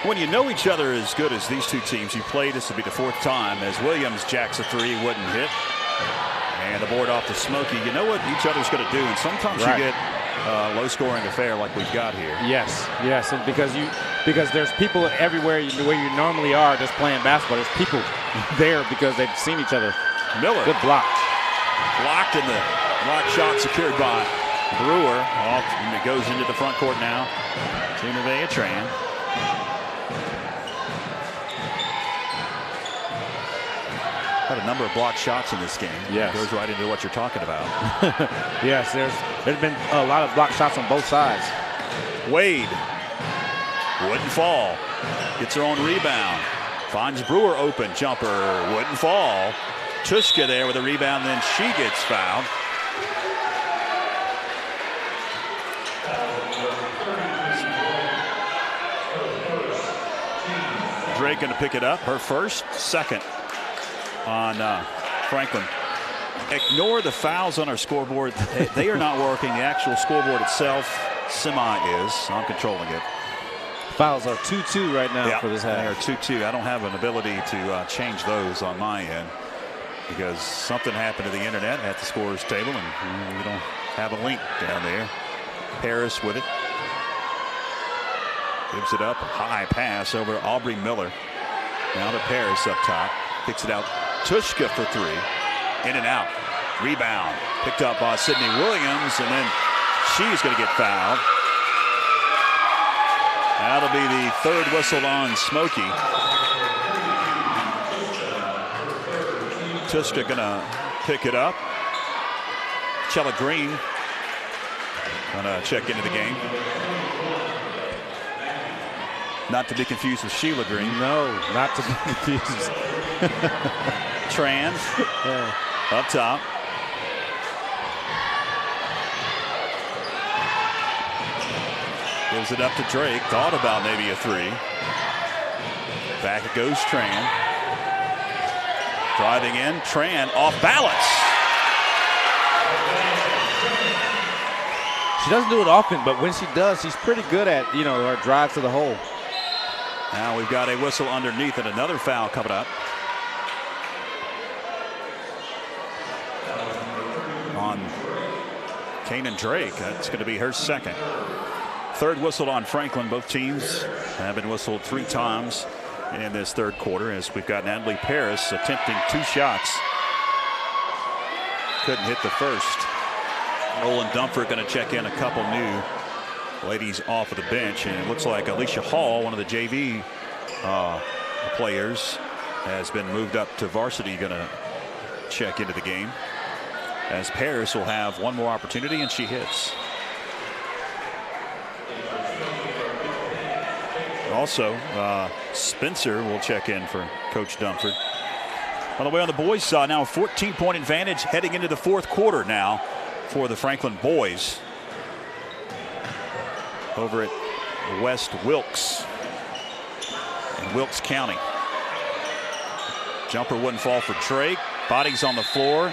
When you know each other as good as these two teams, you play, this will be the 4th time as Williams jacks a 3, wouldn't hit. And the board off to Smoky. You know what each other's going to do, and sometimes you get a low-scoring affair like we've got here. Yes, and because there's people everywhere where you normally are just playing basketball. There's people there because they've seen each other. Miller. Good block. Blocked, and the block shot secured by Brewer. And it goes into the front court now to Nevaeh Tran. Had a number of blocked shots in this game. Yes. Goes right into what you're talking about. Yes, there's been a lot of blocked shots on both sides. Wade wouldn't fall. Gets her own rebound. Finds Brewer open. Jumper wouldn't fall. Tushka there with a rebound, then she gets fouled. Drake going to pick it up. Her first, second on Franklin. Ignore the fouls on our scoreboard. They are not working. The actual scoreboard itself, semi is. I'm controlling it. Fouls are 2-2 right now for this half. They are 2-2. I don't have an ability to change those on my end because something happened to the internet at the scorer's table, and we don't have a link down there. Paris with it. Gives it up. A high pass over to Aubrey Miller. Now to Paris up top. Kicks it out. Tushka for 3. In and out. Rebound. Picked up by Sydney Williams, and then she's going to get fouled. That'll be the 3rd whistle on Smoky. Tushka going to pick it up. Chella Green going to check into the game. Not to be confused with Sheila Green. No, not to be confused. Tran up top. Gives it up to Drake. Thought about maybe a 3. Back it goes Tran. Driving in. Tran off balance. She doesn't do it often, but when she does, she's pretty good at, her drive to the hole. Now we've got a whistle underneath and another foul coming up. On Kanan Drake. That's going to be her second. 3rd whistle on Franklin. Both teams have been whistled 3 times in this 3rd quarter as we've got Natalie Paris attempting 2 shots. Couldn't hit the first. Olin Dumford going to check in a couple new ladies off of the bench, and it looks like Alicia Hall, one of the JV players, has been moved up to varsity, going to check into the game. as Paris will have one more opportunity, and she hits. Also, Spencer will check in for Coach Dunford. On the way on the boys' side, now a 14-point advantage heading into the fourth quarter now for the Franklin boys over at West Wilkes in Wilkes County. Jumper wouldn't fall for Drake. Bodies on the floor.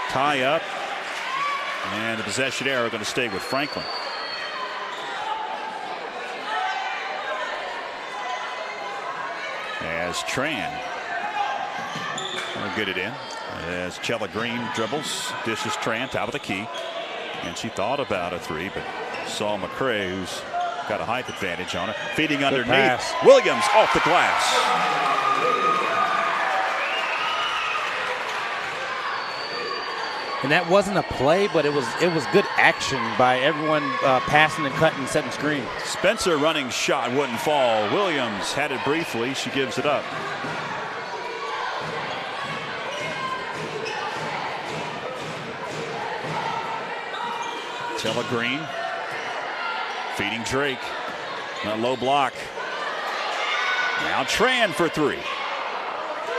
Tie up. And the possession arrow going to stay with Franklin. As Tran will get it in. As Chella Green dribbles, dishes Tran, top of the key. And she thought about a three, but saw McCray, who's got a height advantage on her. Feeding underneath. Pass. Williams off the glass. And that wasn't a play, but it was good action by everyone passing and cutting, setting screen. Spencer running shot wouldn't fall. Williams had it briefly. She gives it up. Chella Green feeding Drake. A low block. Now Tran for three.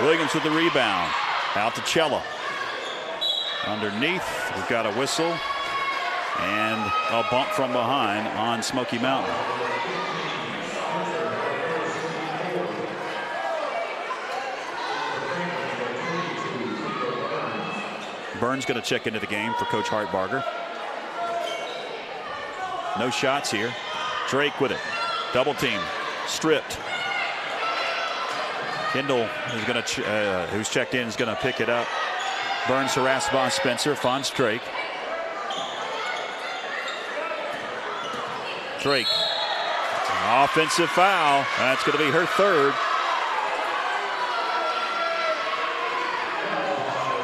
Williams with the rebound. Out to Chella. Underneath, we've got a whistle and a bump from behind on Smoky Mountain. Burns going to check into the game for Coach Hartbarger. No shots here. Drake with it. Double team. Stripped. Kendall is going to, who's checked in, is going to pick it up. Burns harassed by Spencer. Finds Drake. Drake. An offensive foul. That's going to be her third.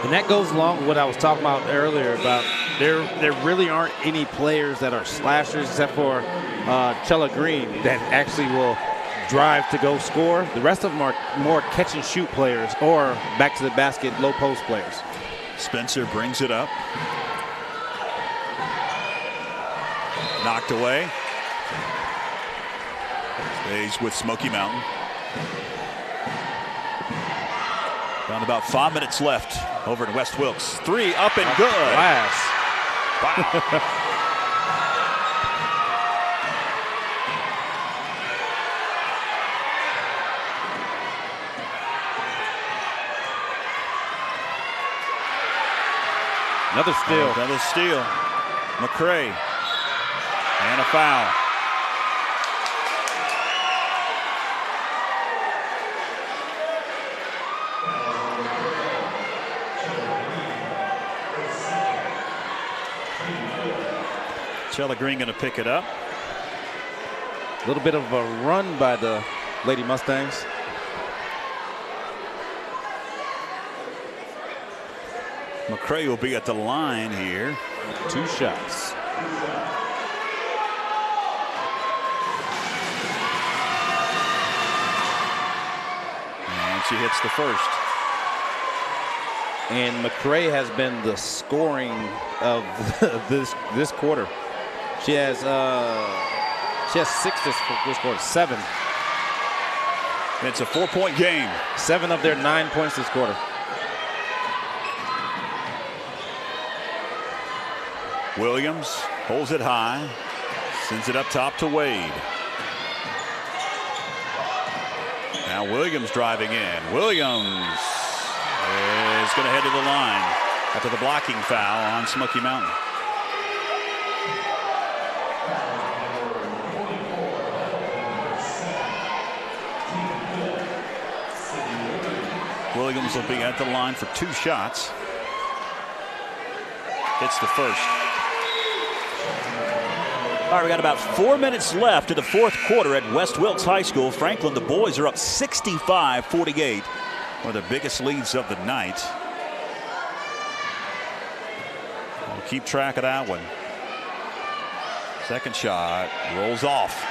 And that goes along with what I was talking about earlier about there really aren't any players that are slashers except for Chella Green that actually will drive to go score. The rest of them are more catch and shoot players or back to the basket low post players. Spencer brings it up. Knocked away. Stays with Smoky Mountain. Around about 5 minutes left over in West Wilkes. Three up and good. Glass. Wow. Another steal. Another steal. McCray. And a foul. Chella Green going to pick it up. A little bit of a run by the Lady Mustangs. McCray will be at the line here. 2 shots. And she hits the first. And McCray has been the scoring of this quarter. She has 6 this quarter, 7. It's a 4-point game. 7 of their 9 points this quarter. Williams holds it high, sends it up top to Wade. Now Williams driving in. Williams is going to head to the line after the blocking foul on Smoky Mountain. Williams will be at the line for 2 shots. Hits the first. All right, we got about 4 minutes left in the fourth quarter at West Wilkes High School. Franklin, the boys are up 65-48. One of the biggest leads of the night. We'll keep track of that one. Second shot rolls off.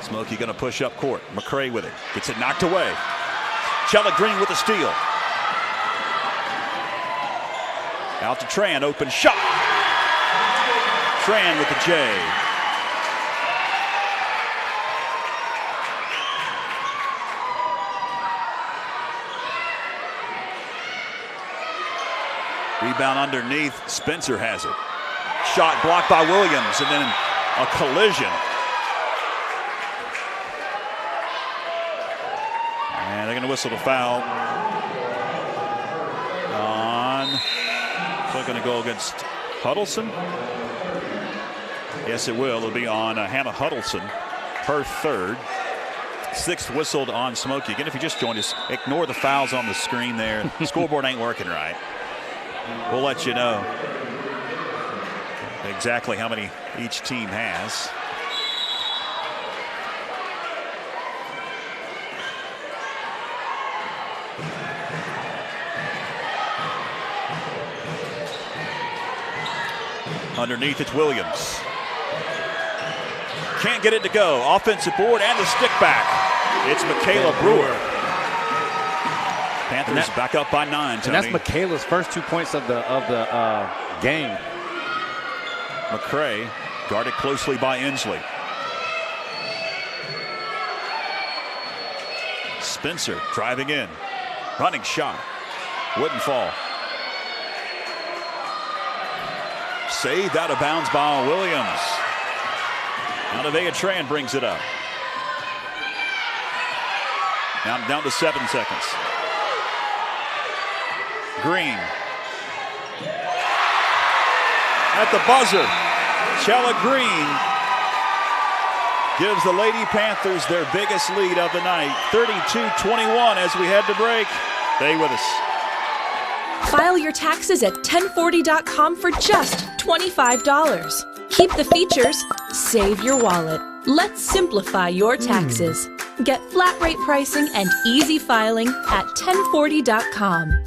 Smoky going to push up court. McCray with it. Gets it knocked away. Chella Green with the steal. Out to Tran, open shot. Tran with the J. Rebound underneath, Spencer has it. Shot blocked by Williams, and then a collision. And they're going to whistle the foul on, so they're going to go against Huddleston. Yes, it will. It'll be on Hannah Huddleston, her third. Sixth whistled on Smoky. Again, if you just joined us, ignore the fouls on the screen there. The scoreboard ain't working right. We'll let you know exactly how many each team has. Underneath, it's Williams. Can't get it to go. Offensive board and the stick back. It's Michaela Brewer. Panthers back up by 9, Tony. And that's Michaela's first 2 points of the game. McCray guarded closely by Inslee. Spencer driving in. Running shot. Wouldn't fall. Saved out of bounds by Williams. Now Nevaeh Tran brings it up. Now down to 7 seconds. Green. At the buzzer, Chella Green gives the Lady Panthers their biggest lead of the night. 32-21 as we head to break. Stay with us. File your taxes at 1040.com for just $25. Keep the features, save your wallet. Let's simplify your taxes. Get flat rate pricing and easy filing at 1040.com.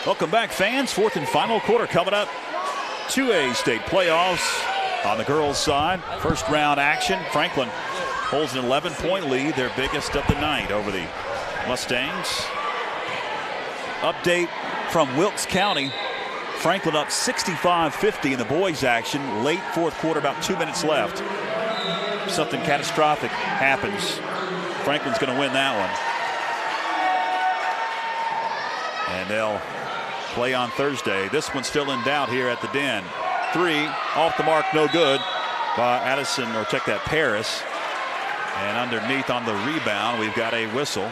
Welcome back, fans. Fourth and final quarter coming up. 2A state playoffs on the girls' side. First round action. Franklin holds an 11-point lead, their biggest of the night over the Mustangs. Update from Wilkes County. Franklin up 65-50 in the boys' action. Late fourth quarter, about 2 minutes left. Something catastrophic happens. Franklin's going to win that one. And they'll play on Thursday. This one's still in doubt here at the Den. 3 off the mark, no good by Addison, or check that, Paris. And underneath on the rebound, we've got a whistle.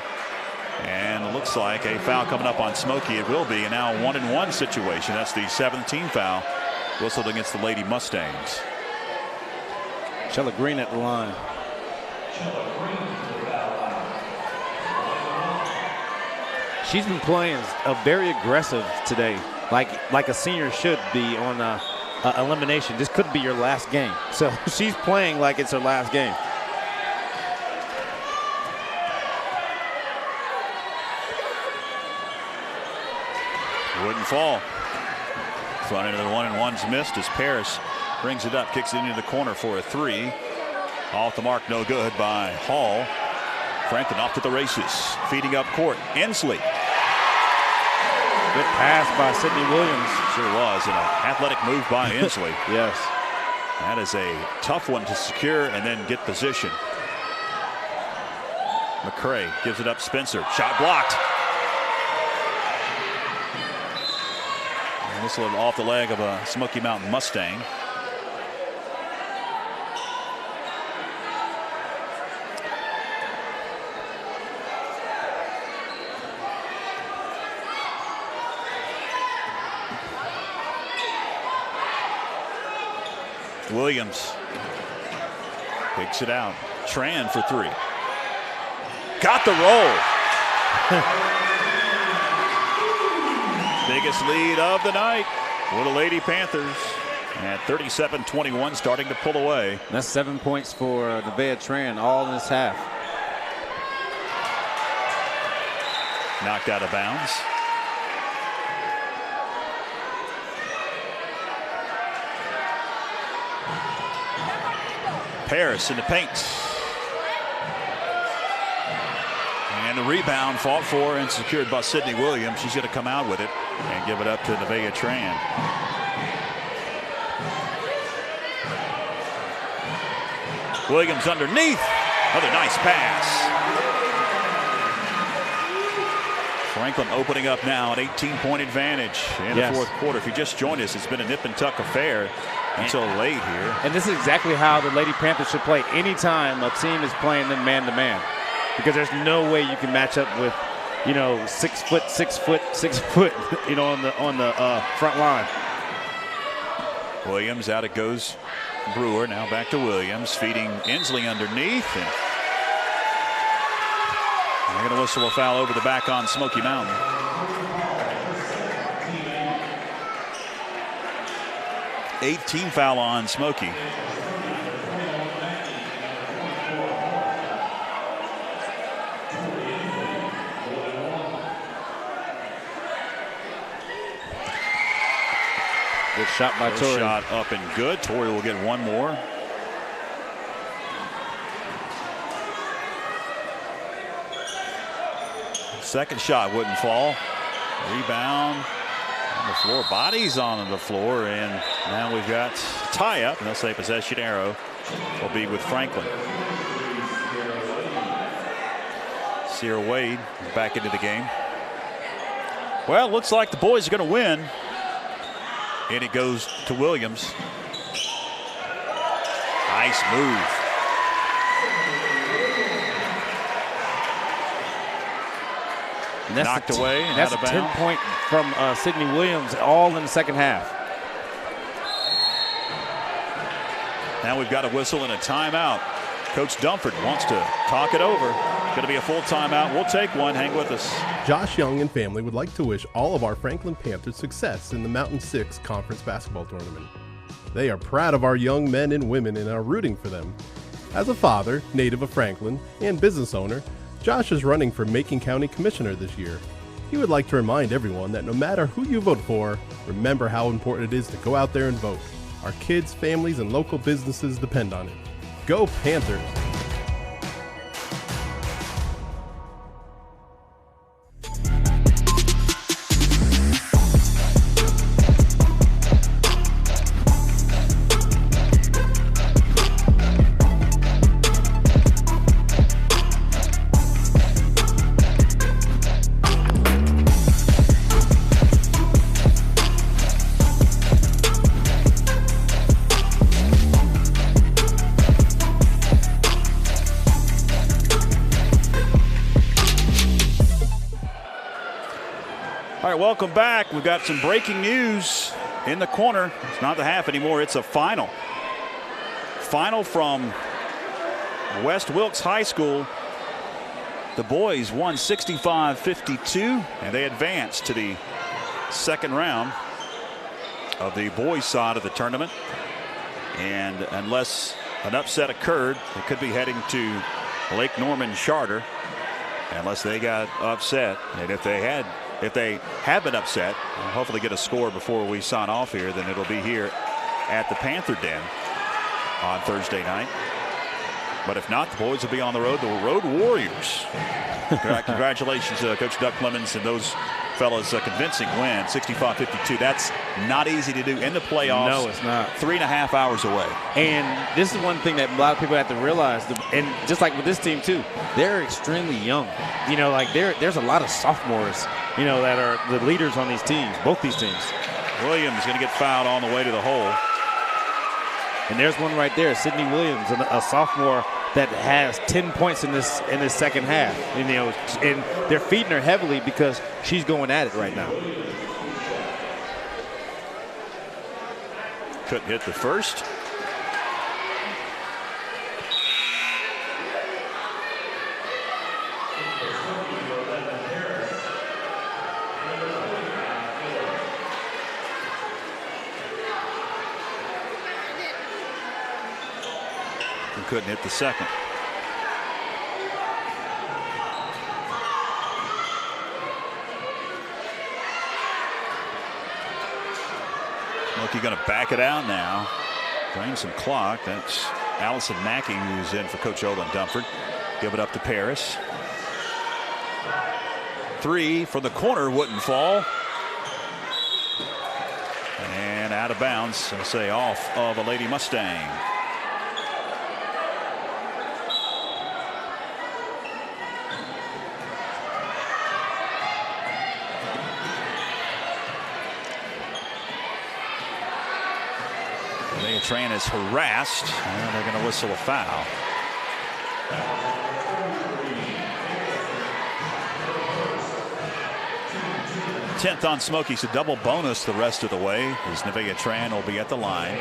And it looks like a foul coming up on Smoky. It will be a now 1-and-1 situation. That's the 7th team foul whistled against the Lady Mustangs. Chella Green at the line. She's been playing very aggressive today, like a senior should be on elimination. This could be your last game. So she's playing like it's her last game. Wouldn't fall. Front end of the 1-and-1's missed as Paris brings it up, kicks it into the corner for a 3. Off the mark, no good by Hall. Franklin off to the races, feeding up court. Inslee. Good pass by Sydney Williams. Sure was, and an athletic move by Inslee. Yes. That is a tough one to secure and then get position. McCray gives it up, Spencer. Shot blocked. And this one off the leg of a Smoky Mountain Mustang. Williams picks it out. Tran for 3. Got the roll. Big biggest lead of the night for the Lady Panthers at 37-21, starting to pull away. That's 7 points for Nevaeh Tran, all in this half. Knocked out of bounds. Paris in the paint. And the rebound fought for and secured by Sydney Williams. She's going to come out with it and give it up to Nevaeh Tran. Williams underneath. Another nice pass. Franklin opening up now, an 18-point advantage in the fourth quarter. If you just joined us, it's been a nip-and-tuck affair until late here. And this is exactly how the Lady Panthers should play anytime a team is playing them man-to-man. Because there's no way you can match up with, 6 foot, on the front line. Williams, out it goes Brewer. Now back to Williams, feeding Inslee underneath. And they're going to whistle a foul over the back on Smoky Mountain. Team foul on Smoky. Good shot by Torrey. Shot up and good. Torrey will get one more. Second shot wouldn't fall. Rebound on the floor. Bodies on the floor. And now we've got tie up. And they'll say possession arrow will be with Franklin. Sierra Wade back into the game. Well, looks like the boys are going to win. And it goes to Williams. Nice move. Knocked away and that's out of a bounds. 10-point from Sydney Williams, all in the second half. Now we've got a whistle and a timeout. Coach Dumford wants to talk it over. Going to be a full timeout. We'll take one. Hang with us. Josh Young and family would like to wish all of our Franklin Panthers success in the Mountain 6 Conference Basketball Tournament. They are proud of our young men and women and are rooting for them. As a father, native of Franklin, and business owner, Josh is running for Macon County Commissioner this year. He would like to remind everyone that no matter who you vote for, remember how important it is to go out there and vote. Our kids, families, and local businesses depend on it. Go Panthers! Welcome back. We've got some breaking news in the corner. It's not the half anymore. It's a final. Final from West Wilkes High School. The boys won 65-52, and they advanced to the second round of the boys' side of the tournament. And unless an upset occurred, they could be heading to Lake Norman Charter unless they got upset. And if they have been upset, and hopefully get a score before we sign off here, then it'll be here at the Panther Den on Thursday night. But if not, the boys will be on the road, the Road Warriors. Congratulations, Coach Doug Clemens and those fellas. A convincing win, 65-52. That's not easy to do in the playoffs. No, it's not. 3.5 hours away. And this is one thing that a lot of people have to realize, and just like with this team too, they're extremely young. Like there's a lot of sophomores, that are the leaders on these teams, both these teams. Williams going to get fouled on the way to the hole. And there's one right there, Sydney Williams, a sophomore that has 10 points in this second half. And they're feeding her heavily because she's going at it right now. Couldn't hit the first. couldn't hit the second. Smoky going to back it out now. Drain some clock. That's Allison Mackey, who's in for Coach Olin Dunford. Give it up to Paris. 3 from the corner, wouldn't fall. And out of bounds, I'll say off of a Lady Mustang. Tran is harassed, and they're going to whistle a foul. 10th on Smoky, so double bonus the rest of the way as Nevaeh Tran will be at the line.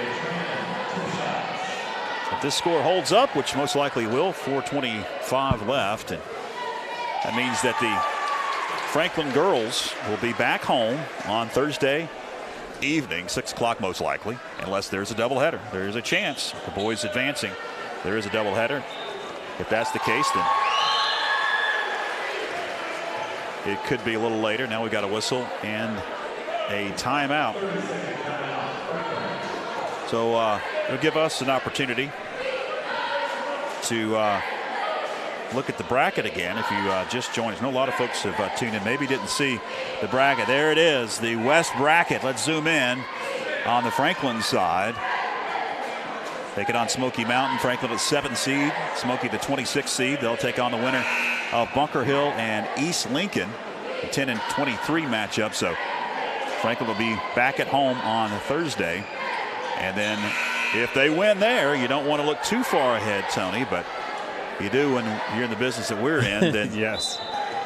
If this score holds up, which most likely will, 4:25 left, and that means that the Franklin girls will be back home on Thursday evening, 6 o'clock most likely, unless there's a doubleheader. There is a chance the boys advancing. There is a doubleheader. If that's the case, then it could be a little later. Now we got a whistle and a timeout. So it'll give us an opportunity to look at the bracket again. If you just joined us, I know a lot of folks have tuned in, maybe didn't see the bracket. There it is, the West bracket. Let's zoom in on the Franklin side. Take it on Smoky Mountain. Franklin at 7th seed, Smoky the 26th seed. They'll take on the winner of Bunker Hill and East Lincoln, the 10 and 23 matchup. So Franklin will be back at home on Thursday. And then if they win there, you don't want to look too far ahead, Tony, but you do when you're in the business that we're in. Then yes,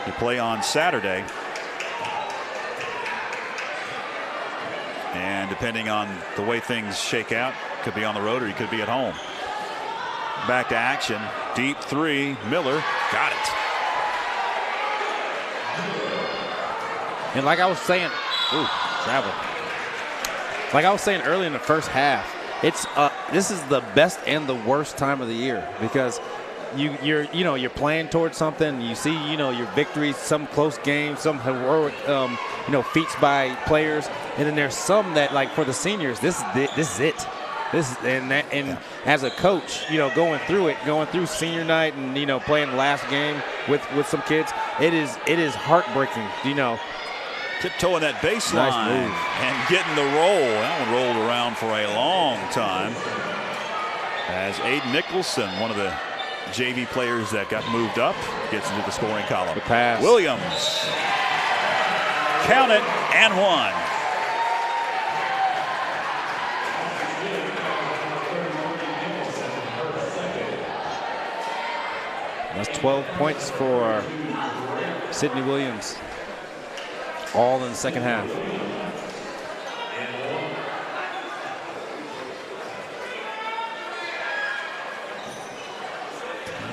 you play on Saturday. And depending on the way things shake out, could be on the road or you could be at home. Back to action. Deep 3. Miller got it. And like I was saying, travel. Like I was saying early in the first half, it's this is the best and the worst time of the year because you're playing towards something. You see, your victories, some close games, some heroic, feats by players, and then there's some that, like for the seniors, this is it. As a coach, going through senior night and playing the last game with some kids, it is heartbreaking. Tiptoeing that baseline and getting the roll. That one rolled around for a long time. As Aiden Nicholson, one of the JV players that got moved up, gets into the scoring column. The pass. Williams. Count it and 1. That's 12 points for Sydney Williams. All in the second half.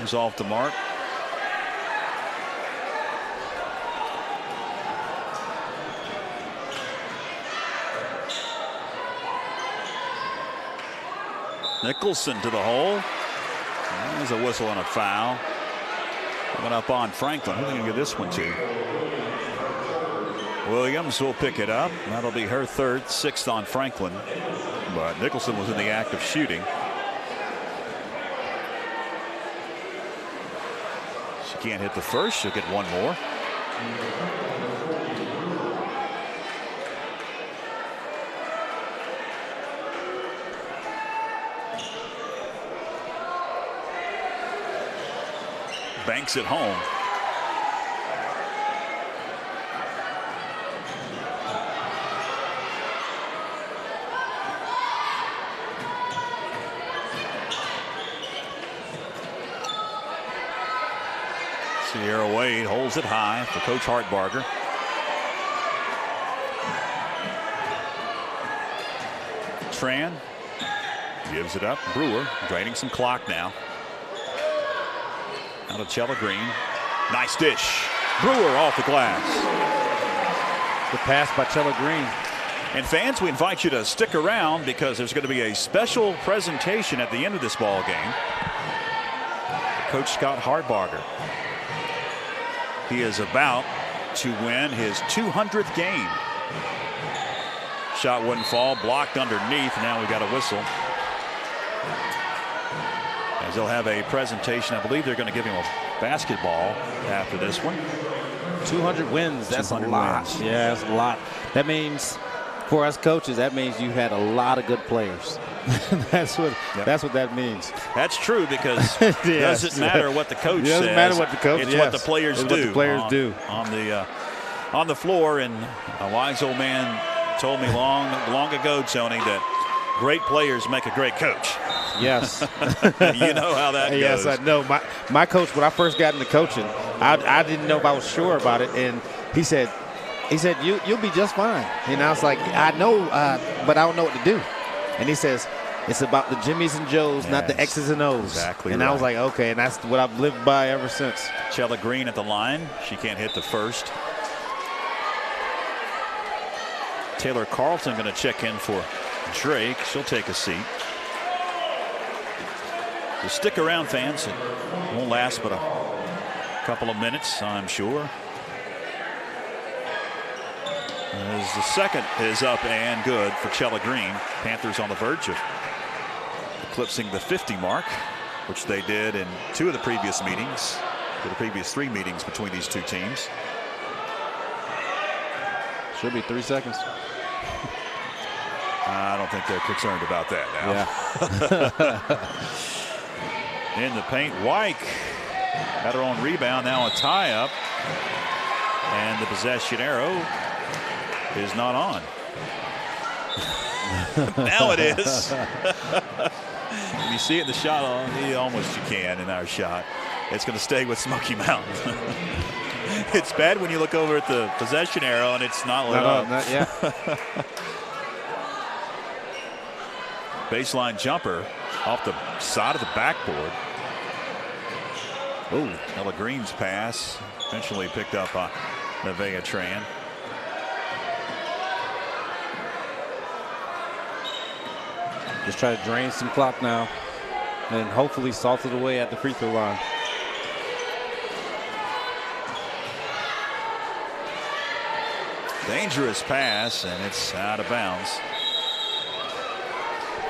He's off the mark. Nicholson to the hole. There's a whistle and a foul. Coming up on Franklin. Who's going to get this one to? Williams will pick it up. That'll be her third, 6th on Franklin. But Nicholson was in the act of shooting. She can't hit the first. She'll get one more. Banks at home. Sierra Wade holds it high for Coach Hartbarger. Tran gives it up. Brewer draining some clock now. Out of Chella Green. Nice dish. Brewer off the glass. Good pass by Chella Green. And fans, we invite you to stick around because there's going to be a special presentation at the end of this ball game. Coach Scott Hardbarger. He is about to win his 200th game. Shot wouldn't fall, blocked underneath. Now we got a whistle. As they'll have a presentation. I believe they're going to give him a basketball after this one. 200 wins. That's 200 a lot. wins. Yeah, that's a lot. That means for us coaches, that means you had a lot of good players. That's what that means. That's true, because it doesn't matter what the coach says. It doesn't matter what the coach It's what the players do. What the players do on the floor. And a wise old man told me long ago, Tony, that great players make a great coach. Yes. You know how that goes. Yes, I know. My coach, when I first got into coaching, I didn't know if I was sure about it, and he said you'll be just fine. And I was like, I know, but I don't know what to do. And he says, it's about the Jimmies and Joes, not the X's and O's. Exactly. And I was like, okay, and that's what I've lived by ever since. Chella Green at the line. She can't hit the first. Taylor Carlton going to check in for Drake. She'll take a seat. So stick around, fans. It won't last but a couple of minutes, I'm sure. As the second is up and good for Chella Green. Panthers on the verge of eclipsing the 50 mark, which they did in 2 of the previous meetings, for the previous 3 meetings between these 2 teams. Should be 3 seconds. I don't think they're concerned about that now. Yeah. In the paint, Wyke had her own rebound. Now a tie up, and the possession arrow is not on. Now it is. Can you see it in the shot? Almost you can in our shot. It's going to stay with Smoky Mountain. It's bad when you look over at the possession arrow and it's not lit up. Baseline jumper off the side of the backboard. Ooh, Ella Green's pass eventually picked up by Nevaeh Tran. Just try to drain some clock now and hopefully salt it away at the free throw line. Dangerous pass, and it's out of bounds.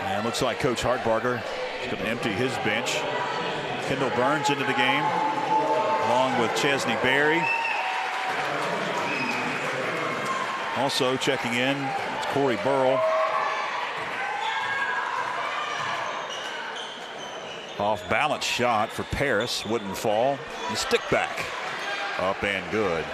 And looks like Coach Hardbarger is going to empty his bench. Kendall Burns into the game, along with Chesney Berry. Also checking in, it's Corey Burrell. Off balance shot for Paris, wouldn't fall. The stick back, up and good.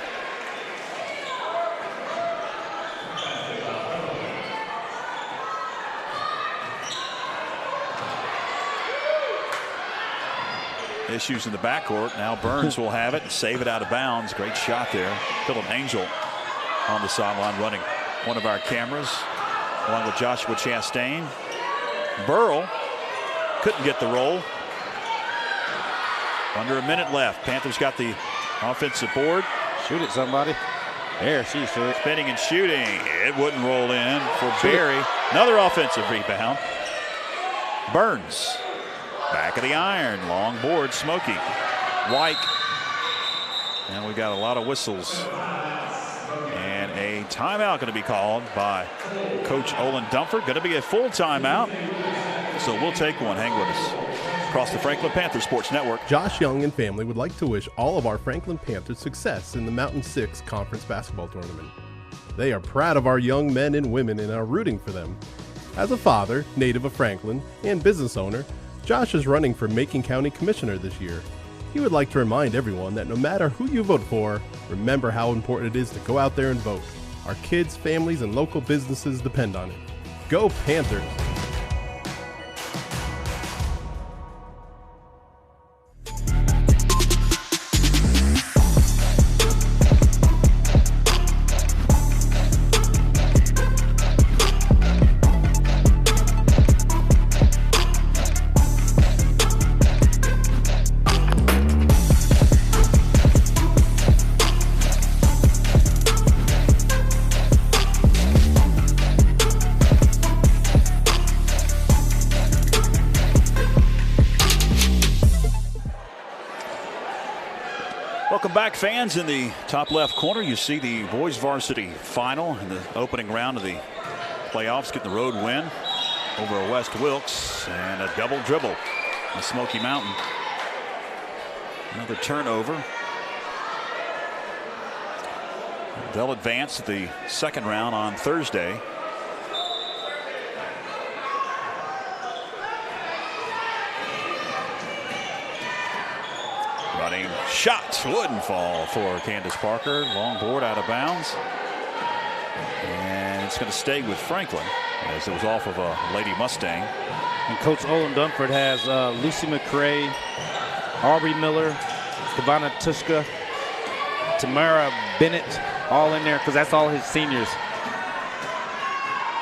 Issues in the backcourt. Now Burns will have it and save it out of bounds. Great shot there. Philip Angel on the sideline running one of our cameras along with Joshua Chastain. Burrell couldn't get the roll. Under a minute left. Panthers got the offensive board. Shoot it, somebody. There, she shoot. Spinning and shooting. It wouldn't roll in for Berry. Another offensive rebound. Burns. Back of the iron. Long board. Smoky. Wyke. And we got a lot of whistles. And a timeout going to be called by Coach Olin Dunford. Going to be a full timeout. So we'll take one. Hang with us. Across the Franklin Panther Sports Network. Josh Young and family would like to wish all of our Franklin Panthers success in the Mountain 6 Conference Basketball Tournament. They are proud of our young men and women and are rooting for them. As a father, native of Franklin, and business owner, Josh is running for Macon County Commissioner this year. He would like to remind everyone that no matter who you vote for, remember how important it is to go out there and vote. Our kids, families, and local businesses depend on it. Go Panthers! Welcome back, fans. In the top left corner, you see the boys varsity final in the opening round of the playoffs, getting the road win over West Wilkes, and a double dribble on Smoky Mountain. Another turnover. They'll advance to the second round on Thursday. Running shot wouldn't fall for Candace Parker. Long board out of bounds. And it's going to stay with Franklin as it was off of a Lady Mustang. And Coach Olin Dunford has Lucy McCrae, Aubrey Miller, Kavana Tushka, Tamara Bennett, all in there because that's all his seniors.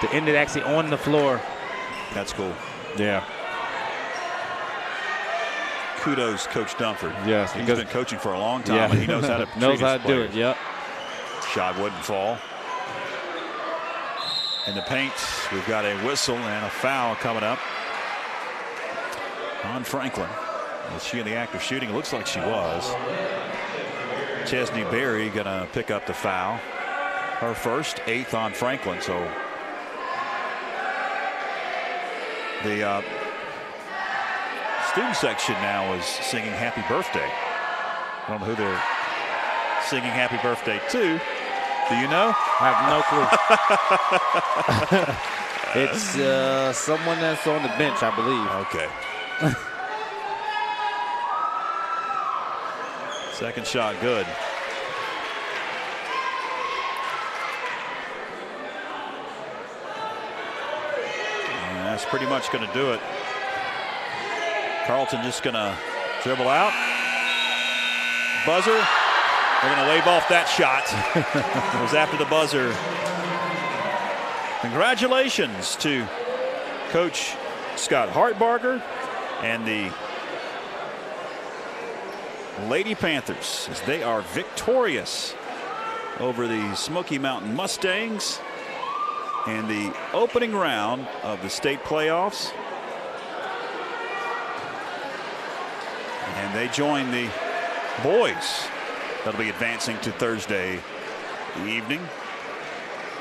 To end it actually on the floor. That's cool. Yeah. Kudos, Coach Dunford. Yes, he's been coaching for a long time, and he knows how to do it. Yep. Shot wouldn't fall. In the paint, we've got a whistle and a foul coming up on Franklin. Was she in the act of shooting? It looks like she was. Chesney Berry gonna pick up the foul. Her first, 8th on Franklin. So the student section now is singing happy birthday. I don't know who they're singing happy birthday to. Do you know? I have no clue. It's someone that's on the bench, I believe. Okay. Second shot good. And that's pretty much going to do it. Carlton just going to dribble out. Buzzer. They're going to wave off that shot. It was after the buzzer. Congratulations to Coach Scott Hartbarger and the Lady Panthers as they are victorious over the Smoky Mountain Mustangs in the opening round of the state playoffs. And they join the boys that'll be advancing to Thursday evening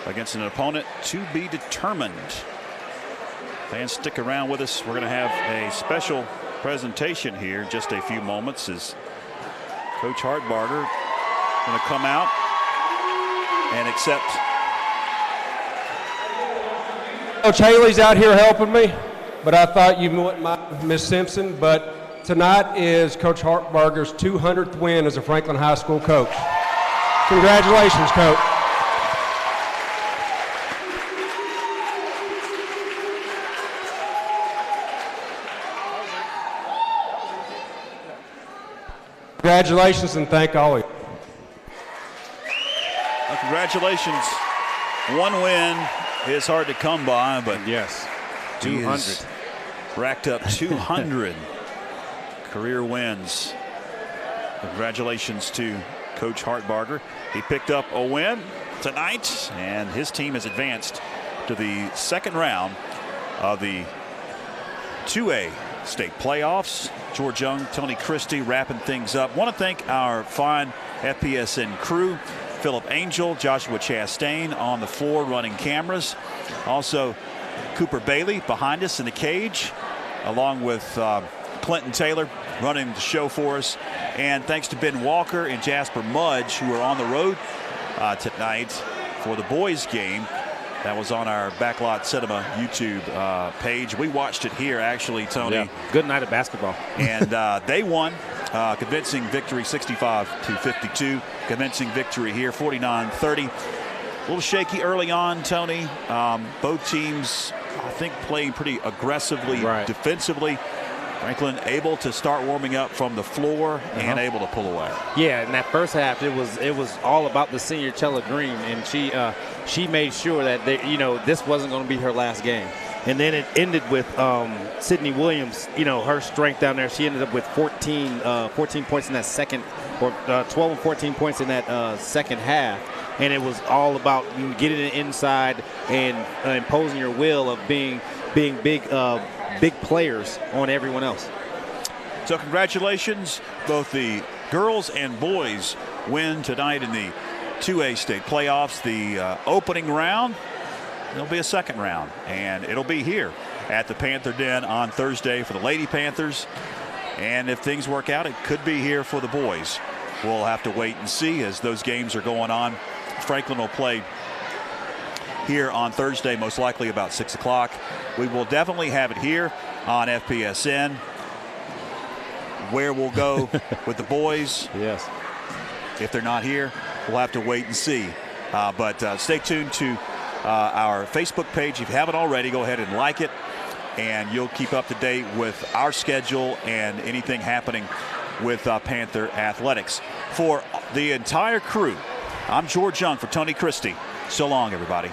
against an opponent to be determined. Fans, stick around with us. We're going to have a special presentation here in just a few moments as Coach Hartbarger going to come out and accept. Coach Haley's out here helping me, but I thought you wouldn't mind Miss Simpson. But tonight is Coach Hartbarger's 200th win as a Franklin High School coach. Congratulations, Coach. Congratulations and thank all of you. Well, congratulations. One win is hard to come by, but yes, 200. Racked up 200 career wins. Congratulations to Coach Hartbarger. He picked up a win tonight, and his team has advanced to the second round of the 2A state playoffs. George Young, Tony Christie wrapping things up. Want to thank our fine FPSN crew, Philip Angel, Joshua Chastain on the floor running cameras. Also Cooper Bailey behind us in the cage, along with Clinton Taylor running the show for us. And thanks to Ben Walker and Jasper Mudge, who are on the road tonight for the boys game. That was on our Backlot Cinema YouTube page. We watched it here, actually, Tony. Yeah. Good night of basketball. And they won. Convincing victory, 65-52. Convincing victory here, 49-30. A little shaky early on, Tony. Both teams, I think, playing pretty aggressively defensively. Franklin able to start warming up from the floor and able to pull away. Yeah, in that first half, it was all about the senior Chella Green, and she made sure that this wasn't going to be her last game. And then it ended with Sydney Williams, her strength down there. She ended up with 14 points in that second, or 12 and 14 points in that second half. And it was all about getting it inside and imposing your will of being big players on everyone else. So congratulations, both the girls and boys win tonight in the 2A state playoffs. The opening round, there'll be a second round, and it'll be here at the Panther Den on Thursday for the Lady Panthers. And if things work out, it could be here for the boys. We'll have to wait and see as those games are going on. Franklin will play here on Thursday, most likely about 6 o'clock. We will definitely have it here on FPSN. Where we'll go with the boys, Yes. if they're not here, we'll have to wait and see. But stay tuned to our Facebook page. If you haven't already, go ahead and like it, and you'll keep up to date with our schedule and anything happening with Panther Athletics. For the entire crew, I'm George Young for Tony Christie. So long, everybody.